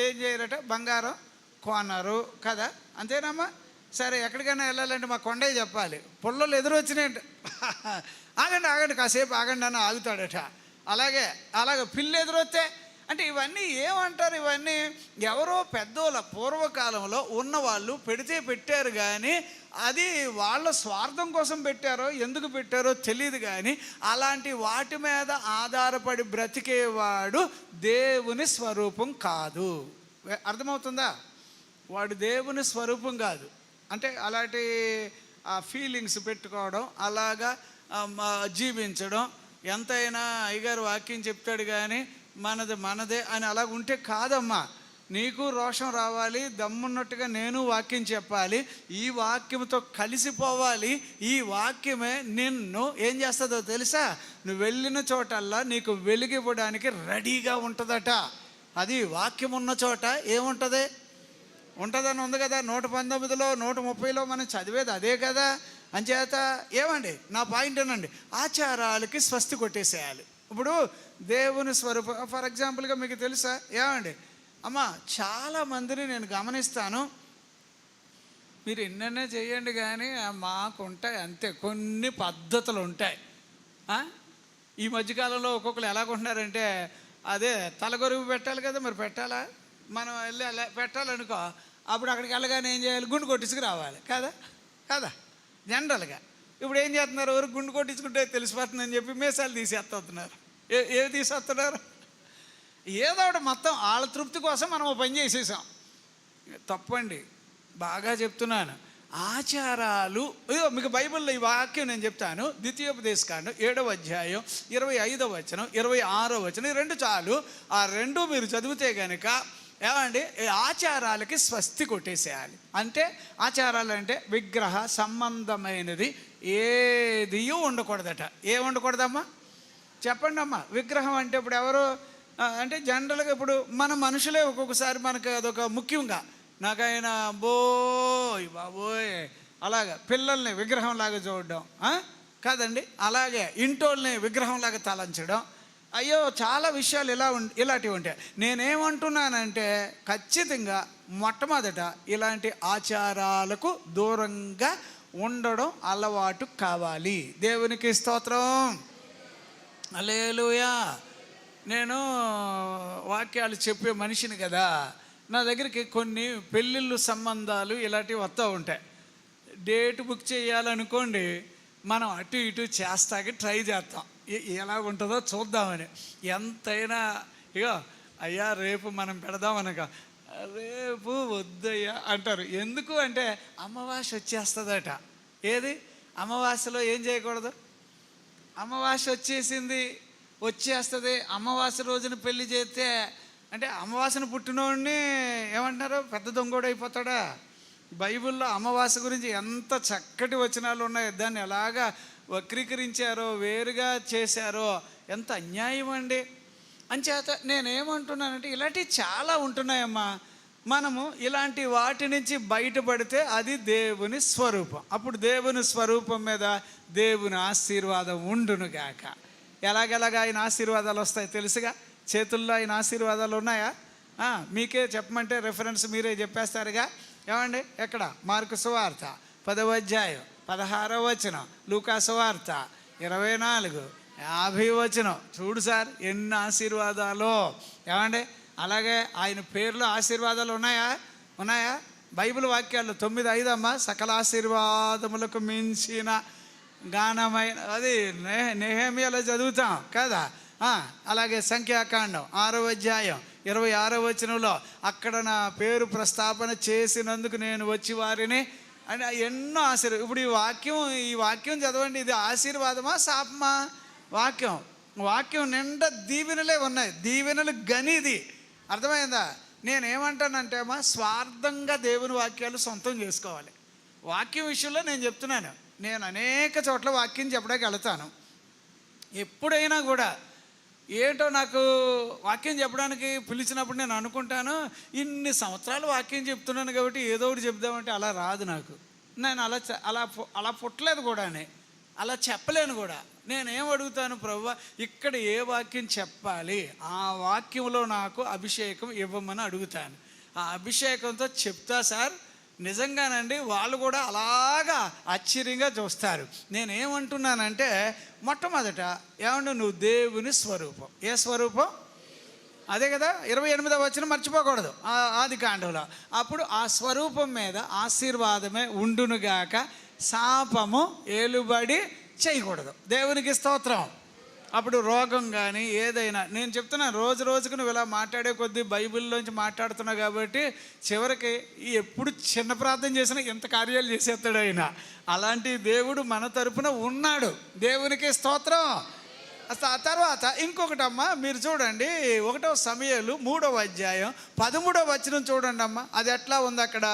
Speaker 1: ఏం చేయరట, బంగారం కొన్నారు కదా, అంతేనమ్మా? సరే, ఎక్కడికైనా వెళ్ళాలంటే మా కొండయ్య చెప్పాలి, పుల్లలు ఎదురొచ్చినాయంట, ఆగండి కాసేపు ఆగండి అని ఆగుతాడట. అలాగే పిల్లి ఎదురొస్తే అంటే ఇవన్నీ ఏమంటారు, ఇవన్నీ ఎవరో పెద్దోళ్ళ పూర్వకాలంలో ఉన్నవాళ్ళు పెడితే పెట్టారు, కానీ అది వాళ్ళ స్వార్థం కోసం పెట్టారో ఎందుకు పెట్టారో తెలియదు. కానీ అలాంటి వాటి మీద ఆధారపడి బ్రతికేవాడు దేవుని స్వరూపం కాదు. అర్థమవుతుందా? వాడు దేవుని స్వరూపం కాదు. అంటే అలాంటి ఫీలింగ్స్ పెట్టుకోవడం, అలాగా జీవించడం, ఎంతైనా అయ్యగారు వాక్యం చెప్తాడు కానీ మనదే అని అలా ఉంటే కాదమ్మా. నీకు రోషం రావాలి, దమ్మున్నట్టుగా నేను వాక్యం చెప్పాలి, ఈ వాక్యంతో కలిసిపోవాలి. ఈ వాక్యమే నిన్ను ఏం చేస్తుందో తెలుసా? నువ్వు వెళ్ళిన చోటల్లా నీకు వెలుగివ్వడానికి రెడీగా ఉంటుందట. అది వాక్యం ఉన్న చోట ఏముంటుంది? ఉంటుందని ఉంది కదా. 119లో 130లో మనం చదివేది అదే కదా. అంచేత ఏమండి, నా పాయింట్ ఏనండి, ఆచారాలకి స్వస్తి కొట్టేసేయాలి. ఇప్పుడు దేవుని స్వరూపం, ఫర్ ఎగ్జాంపుల్గా మీకు తెలుసా ఏమండి అమ్మా, చాలామందిని నేను గమనిస్తాను, మీరు ఎన్నైనా చేయండి కానీ మాకుంటాయి అంతే కొన్ని పద్ధతులు ఉంటాయి. ఈ మధ్యకాలంలో ఒక్కొక్కరు ఎలాగుంటున్నారంటే, అదే తలగొరుగు పెట్టాలి కదా, మరి పెట్టాలా, మనం వెళ్ళి అలా పెట్టాలనుకో, అప్పుడు అక్కడికి వెళ్ళగానే ఏం చేయాలి, గుండు కొట్టించుకు రావాలి కదా జనరల్గా. ఇప్పుడు ఏం చేస్తున్నారు, ఎవరు గుండు కొట్టించుకుంటే తెలిసిపోతుందని చెప్పి మీసాలు తీసేస్తున్నారు. ఏవి తీసేస్తున్నారు? ఏదో ఒకటి మొత్తం వాళ్ళ తృప్తి కోసం మనం పని చేసేసాం. తప్పండి, బాగా చెప్తున్నాను. ఆచారాలు మీకు బైబిల్లో ఈ వాక్యం నేను చెప్తాను. ద్వితీయోపదేశకాండం 7వ అధ్యాయం 25వ వచనం 26వ వచనం, ఈ 2 చాలు. ఆ 2 మీరు చదివితే కనుక ఏమండి, ఆచారాలకి స్వస్తి కొట్టేసేయాలి. అంటే ఆచారాలు అంటే విగ్రహ సంబంధమైనది ఏది ఉండకూడదట. ఏం ఉండకూడదమ్మా? చెప్పండి అమ్మా. విగ్రహం అంటే ఇప్పుడు ఎవరు అంటే జనరల్గా ఇప్పుడు మన మనుషులే ఒక్కొక్కసారి మనకు అదొక ముఖ్యంగా, నాకైనా బాబోయ్ అలాగా పిల్లల్ని విగ్రహంలాగా చూడడం కాదండి, అలాగే ఇంటోళ్ళని విగ్రహంలాగా తలంచడం, అయ్యో చాలా విషయాలు ఇలాంటివి ఉంటాయి. నేనేమంటున్నానంటే ఖచ్చితంగా మొట్టమొదట ఇలాంటి ఆచారాలకు దూరంగా ఉండడం అలవాటు కావాలి. దేవునికి స్తోత్రం. హల్లెలూయా. నేను వాక్యాలు చెప్పే మనిషిని కదా, నా దగ్గరికి కొన్ని పెళ్ళిళ్ళు సంబంధాలు ఇలాంటివి వస్తూ ఉంటాయి. డేట్ బుక్ చేయాలనుకోండి, మనం అటు ఇటు చేస్తాకి ట్రై చేస్తాం, ఎలా ఉంటుందో చూద్దామని. ఎంతైనా ఇగో అయ్యా రేపు మనం పెడదామనక, రేపు వద్దయ్యా అంటారు. ఎందుకు అంటే అమావాస్య వచ్చేస్తుందట. ఏది అమావాస్యలో ఏం చేయకూడదు? అమావాస్య వచ్చేస్తుంది. అమావాస్య రోజున పెళ్లి చేస్తే అంటే అమావాస్యను పుట్టినోడిని ఏమంటున్నారు, పెద్ద దొంగోడు అయిపోతాడా? బైబిల్లో అమావాస్య గురించి ఎంత చక్కటి వచనాలు ఉన్నాయో, దాన్ని ఎలాగా వక్రీకరించారో, వేరుగా చేశారో, ఎంత అన్యాయం అండి. అంచేత నేనేమంటున్నానంటే ఇలాంటివి చాలా ఉంటున్నాయమ్మా. మనము ఇలాంటి వాటి నుంచి బయటపడితే అది దేవుని స్వరూపం. అప్పుడు దేవుని స్వరూపం మీద దేవుని ఆశీర్వాదం ఉండునుగాక. ఎలాగెలాగా ఆయన ఆశీర్వాదాలు వస్తాయి తెలుసుగా? చేతుల్లో ఆయన ఆశీర్వాదాలు ఉన్నాయా? మీకే చెప్పమంటే రెఫరెన్స్ మీరే చెప్పేస్తారుగా. ఏమండి, ఎక్కడ? మార్కు సువార్త 10వ అధ్యాయం 16వ వచనం, లూకా సువార్త 24:50 వచనం. చూడు సార్ ఎన్ని ఆశీర్వాదాలు. ఏమండి, అలాగే ఆయన పేరులో ఆశీర్వాదాలు ఉన్నాయా? బైబిల్ వాక్యాల్లో 9:5 అమ్మా, సకల ఆశీర్వాదములకు మించిన గానమైన, అది నెహెమ్యాలో చదువుతాం కదా. అలాగే సంఖ్యాకాండం 6వ అధ్యాయం 26వ వచనంలో, అక్కడ నా పేరు ప్రస్తాపన చేసినందుకు నేను వచ్చి వారిని అని ఎన్నో ఇప్పుడు ఈ వాక్యం చదవండి. ఇది ఆశీర్వాదమా శాపమా? వాక్యం నిండా దీవెనలే ఉన్నాయి. దీవెనలు గనిది. అర్థమైందా? నేనేమంటానంటే అమ్మా, స్వార్థంగా దేవుని వాక్యాలు సొంతం చేసుకోవాలి. వాక్యం విషయంలో నేను చెప్తున్నాను, నేను అనేక చోట్ల వాక్యం చెప్పడానికి వెళతాను. ఎప్పుడైనా కూడా ఏంటో నాకు వాక్యం చెప్పడానికి పిలిచినప్పుడు నేను అనుకుంటాను, ఇన్ని సంవత్సరాలు వాక్యం చెప్తున్నాను కాబట్టి ఏదో ఒకటి చెప్దామంటే అలా రాదు నాకు. నేను అలా పుట్టలేదు కూడా, అలా చెప్పలేను కూడా. నేనేం అడుగుతాను, ప్రభువా ఇక్కడ ఏ వాక్యం చెప్పాలి, ఆ వాక్యంలో నాకు అభిషేకం ఇవ్వమని అడుగుతాను. ఆ అభిషేకంతో చెప్తా సార్. నిజంగానండి, వాళ్ళు కూడా అలాగా ఆశ్చర్యంగా చూస్తారు. నేనేమంటున్నానంటే, మొట్టమొదట ఏమంటే నువ్వు దేవుని స్వరూపం. ఏ స్వరూపం? అదే కదా 28వ వచనం మర్చిపోకూడదు, ఆదికాండంలో. అప్పుడు ఆ స్వరూపం మీద ఆశీర్వాదమే ఉండునుగాక, శాపము ఏలుబడి చేయకూడదు. దేవునికి స్తోత్రం. అప్పుడు రోగం కానీ ఏదైనా, నేను చెప్తున్నాను, రోజు రోజుకు నువ్వు ఇలా మాట్లాడే కొద్దీ బైబిల్లోంచి మాట్లాడుతున్నావు కాబట్టి చివరికి ఎప్పుడు చిన్న ప్రార్థన చేసినా ఎంత కార్యాలు చేసేస్తాడు ఆయన. అలాంటి దేవుడు మన తరపున ఉన్నాడు. దేవునికి స్తోత్రం. ఆ తర్వాత ఇంకొకటమ్మా, మీరు చూడండి 1వ సమూయేలు 3వ అధ్యాయం 13వ వచనం చూడండి అమ్మా. అది ఎట్లా ఉంది అక్కడ?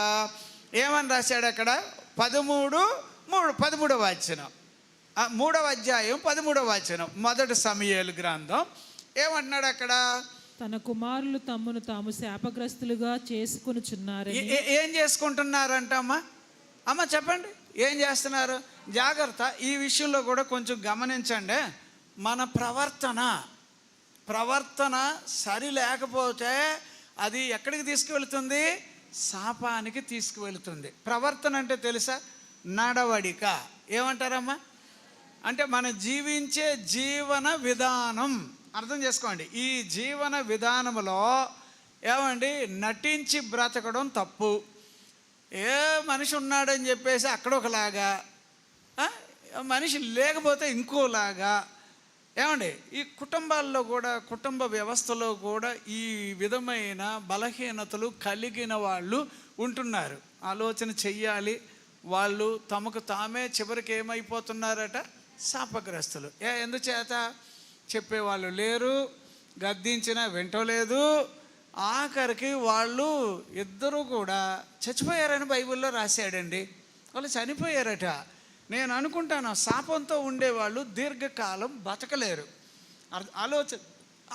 Speaker 1: ఏమని రాశాడు అక్కడ? 13వ వచనం, 3వ అధ్యాయం 13వ వచనం, 1 సమూయేలు గ్రంథం. ఏమంటున్నాడు అక్కడ?
Speaker 2: తన కుమారులు తమ్మును తాము శాపగ్రస్తులుగా చేసుకొనుచున్నారు.
Speaker 1: ఏం చేసుకుంటున్నారంట అమ్మ చెప్పండి, ఏం చేస్తున్నారు? జాగ్రత్త, ఈ విషయంలో కూడా కొంచెం గమనించండి. మన ప్రవర్తన సరి లేకపోతే అది ఎక్కడికి తీసుకువెళుతుంది? శాపానికి తీసుకువెళుతుంది. ప్రవర్తన అంటే తెలుసా? నడవడిక. ఏమంటారమ్మా? అంటే మనం జీవించే జీవన విధానం. అర్థం చేసుకోండి, ఈ జీవన విధానంలో ఏమండి నటించి బ్రతకడం తప్పు. ఏ మనిషి ఉన్నాడని చెప్పేసి అక్కడ ఒకలాగా, మనిషి లేకపోతే ఇంకోలాగా. ఏమండి ఈ కుటుంబాల్లో కూడా, కుటుంబ వ్యవస్థలో కూడా ఈ విధమైన బలహీనతలు కలిగిన వాళ్ళు ఉంటున్నారు. ఆలోచన చెయ్యాలి. వాళ్ళు తమకు తామే చివరికి ఏమైపోతున్నారట? శాపగ్రస్తులు. ఎందుచేత? చెప్పేవాళ్ళు లేరు, గద్దించినా వింటలేదు. ఆఖరికి వాళ్ళు ఇద్దరూ కూడా చచ్చిపోయారని బైబిల్లో రాశాడండి. వాళ్ళు చనిపోయారట. నేను అనుకుంటాను, శాపంతో ఉండేవాళ్ళు దీర్ఘకాలం బతకలేరు.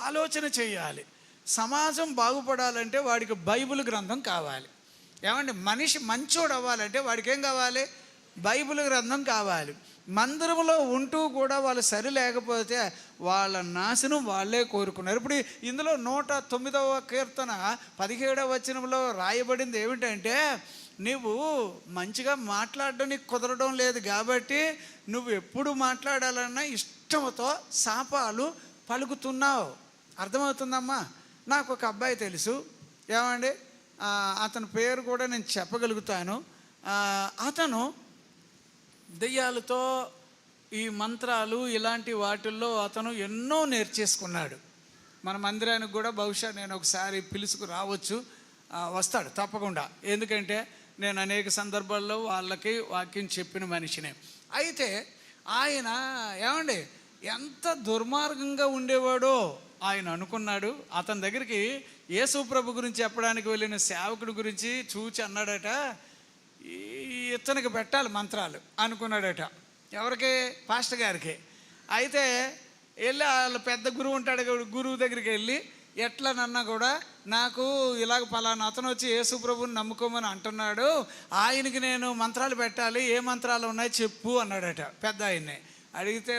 Speaker 1: ఆలోచన చేయాలి. సమాజం బాగుపడాలంటే వాడికి బైబిల్ గ్రంథం కావాలి. ఏమంటే మనిషి మంచోడు అవ్వాలంటే వాడికి ఏం కావాలి? బైబిల్ గ్రంథం కావాలి. మందిరంలో ఉంటూ కూడా వాళ్ళు సరి లేకపోతే వాళ్ళ నాశనం వాళ్ళే కోరుకున్నారు. ఇప్పుడు ఇందులో 109వ కీర్తన 17వ వచనంలో రాయబడింది ఏమిటంటే, నువ్వు మంచిగా మాట్లాడడం నీకు కుదరడం లేదు కాబట్టి నువ్వు ఎప్పుడు మాట్లాడాలన్నా ఇష్టంతో శాపాలు పలుకుతున్నావు. అర్థమవుతుందమ్మా? నాకు ఒక అబ్బాయి తెలుసు, ఏమండి, అతని పేరు కూడా నేను చెప్పగలుగుతాను. అతను దెయ్యాలతో ఈ మంత్రాలు ఇలాంటి వాటిల్లో అతను ఎన్నో నేర్చేసుకున్నాడు. మన మందిరానికి కూడా బహుశా నేను ఒకసారి పిలుచుకు రావచ్చు, వస్తాడు తప్పకుండా. ఎందుకంటే నేను అనేక సందర్భాల్లో వాళ్ళకి వాక్యం చెప్పిన మనిషినే. అయితే ఆయన ఏమండి ఎంత దుర్మార్గంగా ఉండేవాడో ఆయన అనుకున్నాడు. అతని దగ్గరికి యేసు ప్రభు గురించి చెప్పడానికి వెళ్ళిన సేవకుడి గురించి చూచి అన్నాడట, ఇతనికి పెట్టాలి మంత్రాలు అనుకున్నాడట. ఎవరికి? పాస్టర్ గారికి. అయితే వెళ్ళి వాళ్ళ పెద్ద గురువు ఉంటాడు, గురువు దగ్గరికి వెళ్ళి ఎట్లనన్నా కూడా నాకు ఇలాగ పలానా అతను వచ్చి యేసు ప్రభుని నమ్ముకోమని అంటున్నాడు, ఆయనకి నేను మంత్రాలు పెట్టాలి, ఏ మంత్రాలు ఉన్నాయి చెప్పు అన్నాడట పెద్ద ఆయన్ని. అడిగితే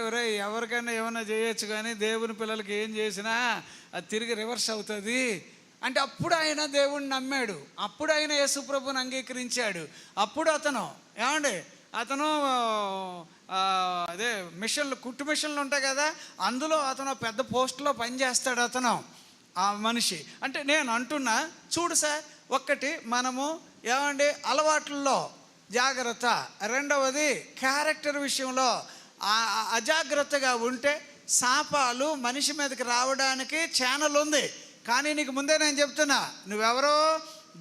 Speaker 1: ఎవరికైనా ఏమైనా చేయొచ్చు, కానీ దేవుని పిల్లలకి ఏం చేసినా అది తిరిగి రివర్స్ అవుతుంది అంటే అప్పుడు ఆయన దేవుణ్ణి నమ్మాడు, అప్పుడు ఆయన యేసు ప్రభుని అంగీకరించాడు. అప్పుడు అతను అతను అదే మిషన్లు, కుట్టు మిషన్లు ఉంటాయి కదా, అందులో అతను పెద్ద పోస్టులో పనిచేస్తాడు అతను, ఆ మనిషి. అంటే నేను అంటున్నా, చూడు సార్, ఒక్కటి మనము అలవాట్లలో జాగ్రత్త, రెండవది క్యారెక్టర్ విషయంలో అజాగ్రత్తగా ఉంటే శాపాలు మనిషి మీదకి రావడానికి ఛానల్ ఉంది. కానీ నీకు ముందే నేను చెప్తున్నా, నువ్వెవరో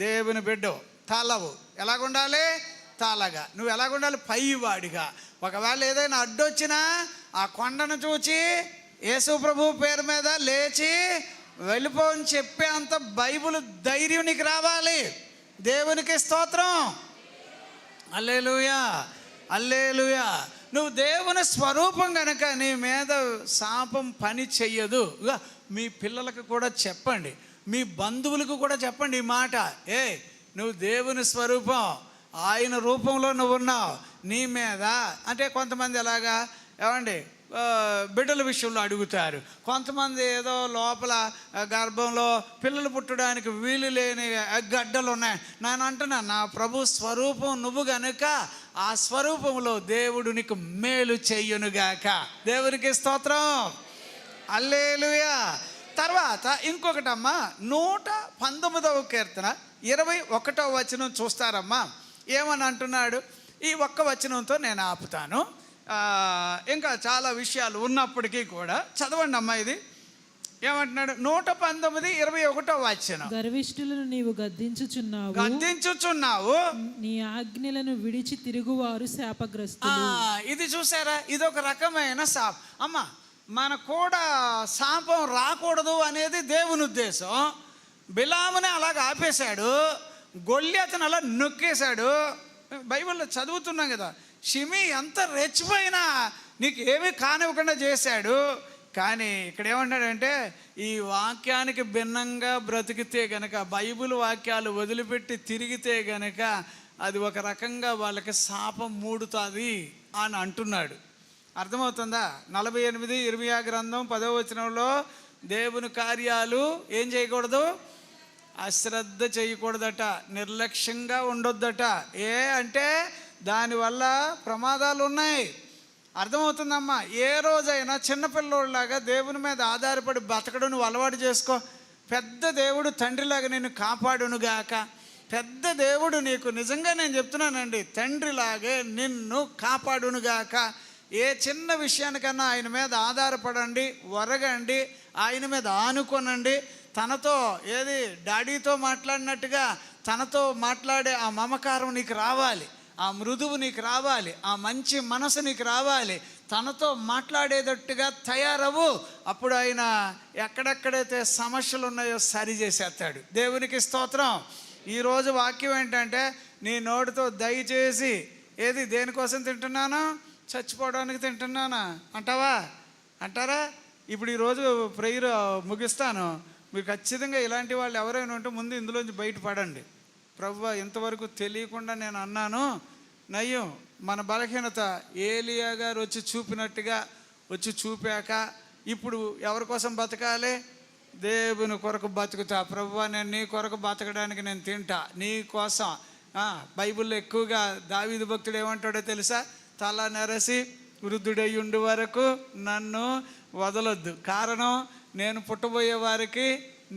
Speaker 1: దేవుని బిడ్డవు, తాళవు. ఎలాగుండాలి? తాళగా. నువ్వు ఎలాగుండాలి? పైవాడిగా. ఒకవేళ ఏదైనా అడ్డొచ్చినా ఆ కొండను చూచి యేసు ప్రభు పేరు మీద లేచి వెళ్ళిపోని చెప్పే అంత బైబిల్ ధైర్యం నీకు రావాలి. దేవునికి స్తోత్రం. హల్లెలూయా, హల్లెలూయా. నువ్వు దేవుని స్వరూపం కనుక నీ మీద శాపం పని చెయ్యదు. మీ పిల్లలకు కూడా చెప్పండి, మీ బంధువులకు కూడా చెప్పండి ఈ మాట. నువ్వు దేవుని స్వరూపం, ఆయన రూపంలో నువ్వు ఉన్నావు. నీ మీద అంటే కొంతమంది ఎలాగా బిడ్డల విషయంలో అడుగుతారు, కొంతమంది ఏదో లోపల గర్భంలో పిల్లలు పుట్టడానికి వీలు లేని గడ్డలు ఉన్నాయి. నేను అంటున్నా, నా ప్రభు స్వరూపం నువ్వు గనుక ఆ స్వరూపంలో దేవుడు నీకు మేలు చెయ్యునుగాక. దేవునికి స్తోత్రం. హల్లెలూయా. తర్వాత ఇంకొకటమ్మా, 119వ కీర్తన 21వ వచనం చూస్తారమ్మా. ఏమని అంటున్నాడు? ఈ ఒక్క వచనంతో నేను ఆపుతాను. ఇంకా చాలా విషయాలు ఉన్నప్పటికీ కూడా చదవండి అమ్మా. ఇది ఏమంటున్నాడు? 119:21 వచనం.
Speaker 2: గర్విష్ఠులను నీవు గద్దించుచున్నావు, నీ ఆజ్ఞలను విడిచి తిరుగువారు శాపగ్రస్తులు.
Speaker 1: ఇది చూసారా? ఇది ఒక రకమైన శాపం అమ్మా. మన కూడా శాపం రాకూడదు అనేది దేవుని ఉద్దేశం. బిలాముని అలాగ ఆపేశాడు, గొల్యాతుని అలా నొక్కేశాడు. బైబిల్లో చదువుతున్నాం కదా, షిమి ఎంత రెచ్చిపోయినా నీకు ఏమీ కానివ్వకుండా చేశాడు. కానీ ఇక్కడ ఏమన్నాడంటే, ఈ వాక్యానికి భిన్నంగా బ్రతికితే గనక, బైబిల్ వాక్యాలు వదిలిపెట్టి తిరిగితే గనక అది ఒక రకంగా వాళ్ళకి శాపం మూడుతుంది అని అంటున్నాడు. అర్థమవుతుందా? 48:20 గ్రంథం 10వ వచనంలో దేవుని కార్యాలు ఏం చేయకూడదు? అశ్రద్ధ చేయకూడదట, నిర్లక్ష్యంగా ఉండొద్దట. అంటే దానివల్ల ప్రమాదాలు ఉన్నాయి. అర్థమవుతుందమ్మా? ఏ రోజైనా చిన్నపిల్లోళ్ళలాగా దేవుని మీద ఆధారపడి బతకడం నువ్వు అలవాటు చేసుకో. పెద్ద దేవుడు తండ్రిలాగా నిన్ను కాపాడునుగాక. పెద్ద దేవుడు నీకు నిజంగా నేను చెప్తున్నానండి, తండ్రిలాగే నిన్ను కాపాడునుగాక. ఏ చిన్న విషయానికన్నా ఆయన మీద ఆధారపడండి, వరగండి, ఆయన మీద ఆనుకొనండి. తనతో డాడీతో మాట్లాడినట్టుగా తనతో మాట్లాడే ఆ మమకారం నీకు రావాలి, ఆ మృదువు నీకు రావాలి, ఆ మంచి మనసు నీకు రావాలి. తనతో మాట్లాడేటట్టుగా తయారవు. అప్పుడు ఆయన ఎక్కడెక్కడైతే సమస్యలు ఉన్నాయో సరి చేసేస్తాడు. దేవునికి స్తోత్రం. ఈరోజు వాక్యం ఏంటంటే, నీ నోటితో దయచేసి దేనికోసం తింటున్నాను? చచ్చిపోవడానికి తింటున్నానా అంటారా? ఇప్పుడు ఈరోజు ప్రేయర్ ముగిస్తాను. మీరు ఖచ్చితంగా ఇలాంటి వాళ్ళు ఎవరైనా ఉంటే ముందు ఇందులోంచి బయటపడండి. ప్రభువా, ఇంతవరకు తెలియకుండా నేను అన్నాను, నయ్యం. మన బలహీనత ఏలియా గారు వచ్చి చూపినట్టుగా వచ్చి చూపాక ఇప్పుడు ఎవరి కోసం బతకాలి? దేవుని కొరకు బతుకుతా. ప్రభువా, నేను నీ కొరకు బతకడానికి నేను తింటా, నీ కోసం. బైబిల్లో ఎక్కువగా దావీదు భక్తుడు ఏమంటాడో తెలుసా? తల నెరసి వృద్ధుడై ఉండి వరకు నన్ను వదలొద్దు. కారణం, నేను పుట్టబోయే వారికి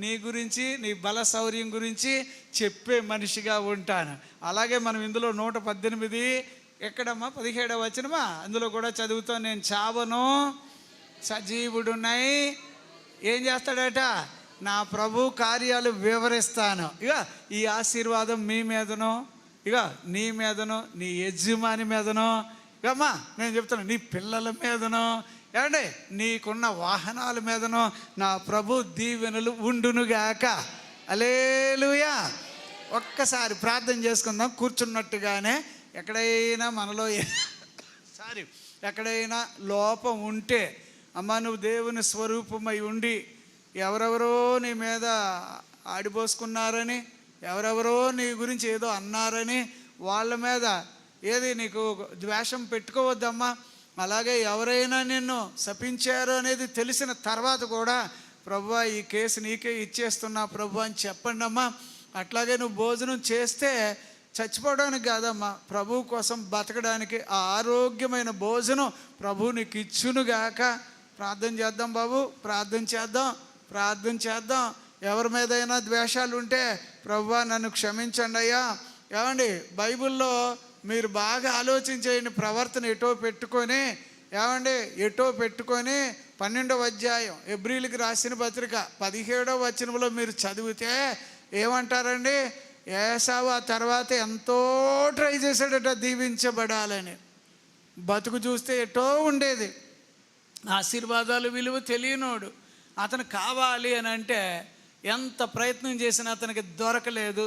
Speaker 1: నీ గురించి, నీ బల శౌర్యం గురించి చెప్పే మనిషిగా ఉంటాను. అలాగే మనం ఇందులో 118 ఎక్కడమ్మా 17వ వచనమా, అందులో కూడా చదువుతాను, నేను చావను సజీవుడునై ఏం చేస్తాడట, నా ప్రభు కార్యాలు వివరిస్తాను. ఇక ఈ ఆశీర్వాదం మీ మీదనో, ఇక నీ మీదనో, నీ యజమాని మీదనో, ఇకమ్మా నేను చెప్తాను నీ పిల్లల మీదనో, ఏమండి నీకున్న వాహనాల మీదనో నా ప్రభు దీవెనలు ఉండునుగాక. హల్లెలూయా. ఒక్కసారి ప్రార్థన చేసుకుందాం కూర్చున్నట్టుగానే. ఎక్కడైనా మనలో ఎక్కడైనా లోపం ఉంటే, అమ్మ నువ్వు దేవుని స్వరూపమై ఉండి ఎవరెవరో నీ మీద ఆడిపోసుకున్నారని, ఎవరెవరో నీ గురించి ఏదో అన్నారని వాళ్ళ మీద ఏది నీకు ద్వేషం పెట్టుకోవద్దమ్మా. అలాగే ఎవరైనా నిన్ను శపించారు అనేది తెలిసిన తర్వాత కూడా ప్రభువా ఈ కేసు నీకే ఇచ్చేస్తున్నా ప్రభు అని చెప్పండి అమ్మా. అట్లాగే నువ్వు భోజనం చేస్తే చచ్చిపోవడానికి కాదమ్మా, ప్రభు కోసం బతకడానికి ఆ ఆరోగ్యమైన భోజనం ప్రభు నీకు ఇచ్చునుగాక. ప్రార్థన చేద్దాం బాబు, ప్రార్థన చేద్దాం. ఎవరి మీదైనా ద్వేషాలు ఉంటే ప్రభువా నన్ను క్షమించండి అయ్యా. ఏమండి బైబిల్లో మీరు బాగా ఆలోచించేయండి, ప్రవర్తన ఎటో పెట్టుకొని, ఏమండి ఎటో పెట్టుకొని 12వ అధ్యాయం హెబ్రీయులకు రాసిన పత్రిక 17వ వచనంలో మీరు చదివితే ఏమంటారండి, ఏసావు ఆ తర్వాత ఎంతో ట్రై చేశాడట దీవించబడాలని. బతుకు చూస్తే ఎటో ఉండేది, ఆశీర్వాదాలు విలువ తెలియనోడు. అతను కావాలి అని అంటే ఎంత ప్రయత్నం చేసినా అతనికి దొరకలేదు.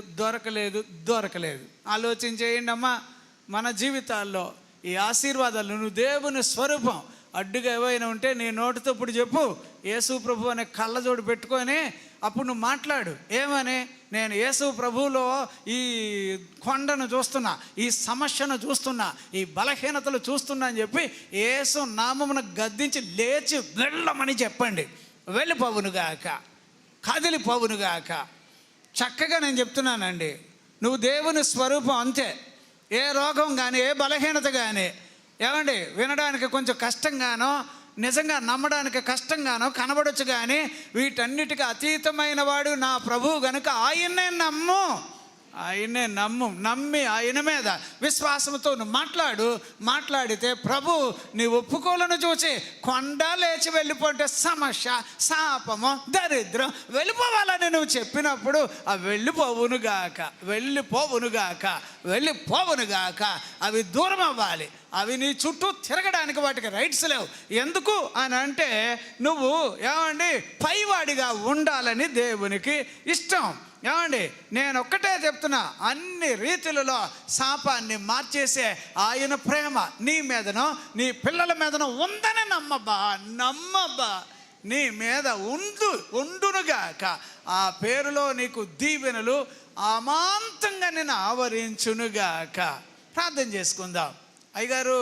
Speaker 1: ఆలోచించేయండి అమ్మా, మన జీవితాల్లో ఈ ఆశీర్వాదాలు, నువ్వు దేవుని స్వరూపం అడ్డుగా ఏవైనా ఉంటే నీ నోటితో ఇప్పుడు చెప్పు, యేసు ప్రభు అనే కళ్ళజోడు పెట్టుకొని అప్పుడు నువ్వు మాట్లాడు. ఏమని, నేను యేసు ప్రభువులో ఈ కొండను చూస్తున్నా, ఈ సమస్యను చూస్తున్నా, ఈ బలహీనతలు చూస్తున్నా అని చెప్పి యేసు నామమును గద్దించి లేచి వెళ్ళమని చెప్పండి. వెళ్ళిపోవునుగాక, కదిలిపోవునుగాక. చక్కగా నేను చెప్తున్నానండి, నువ్వు దేవుని స్వరూపం అంతే. ఏ రోగం కానీ, ఏ బలహీనత కానీ, ఏమండి వినడానికి కొంచెం కష్టంగానో, నిజంగా నమ్మడానికి కష్టంగానో కనబడొచ్చు, కానీ వీటన్నిటికీ అతీతమైన వాడు నా ప్రభువు గనుక ఆయన్నే నమ్మి ఆయన మీద విశ్వాసంతో నువ్వు మాట్లాడితే ప్రభు నీ ఒప్పుకోలను చూసి కొండ లేచి వెళ్ళిపోతే సమస్య, శాపము, దరిద్రం వెళ్ళిపోవాలని నువ్వు చెప్పినప్పుడు ఆ వెళ్ళిపోవునుగాక అవి దూరం అవ్వాలి. అవి నీ చుట్టూ తిరగడానికి వాటికి రైట్స్ లేవు. ఎందుకు అని అంటే నువ్వు ఏమండి పైవాడిగా ఉండాలని దేవునికి ఇష్టం. ఏమండి నేను ఒక్కటే చెప్తున్నా, అన్ని రీతులలో శాపాన్ని మార్చేసే ఆయన ప్రేమ నీ మీదనో నీ పిల్లల మీదనో ఉందని నమ్మబ్బా నీ మీద ఉండునుగాక. ఆ పేరులో నీకు దీవెనలు అమాంతంగా నేను ఆవరించునుగాక. ప్రార్థన చేసుకుందాం. అయ్యగారు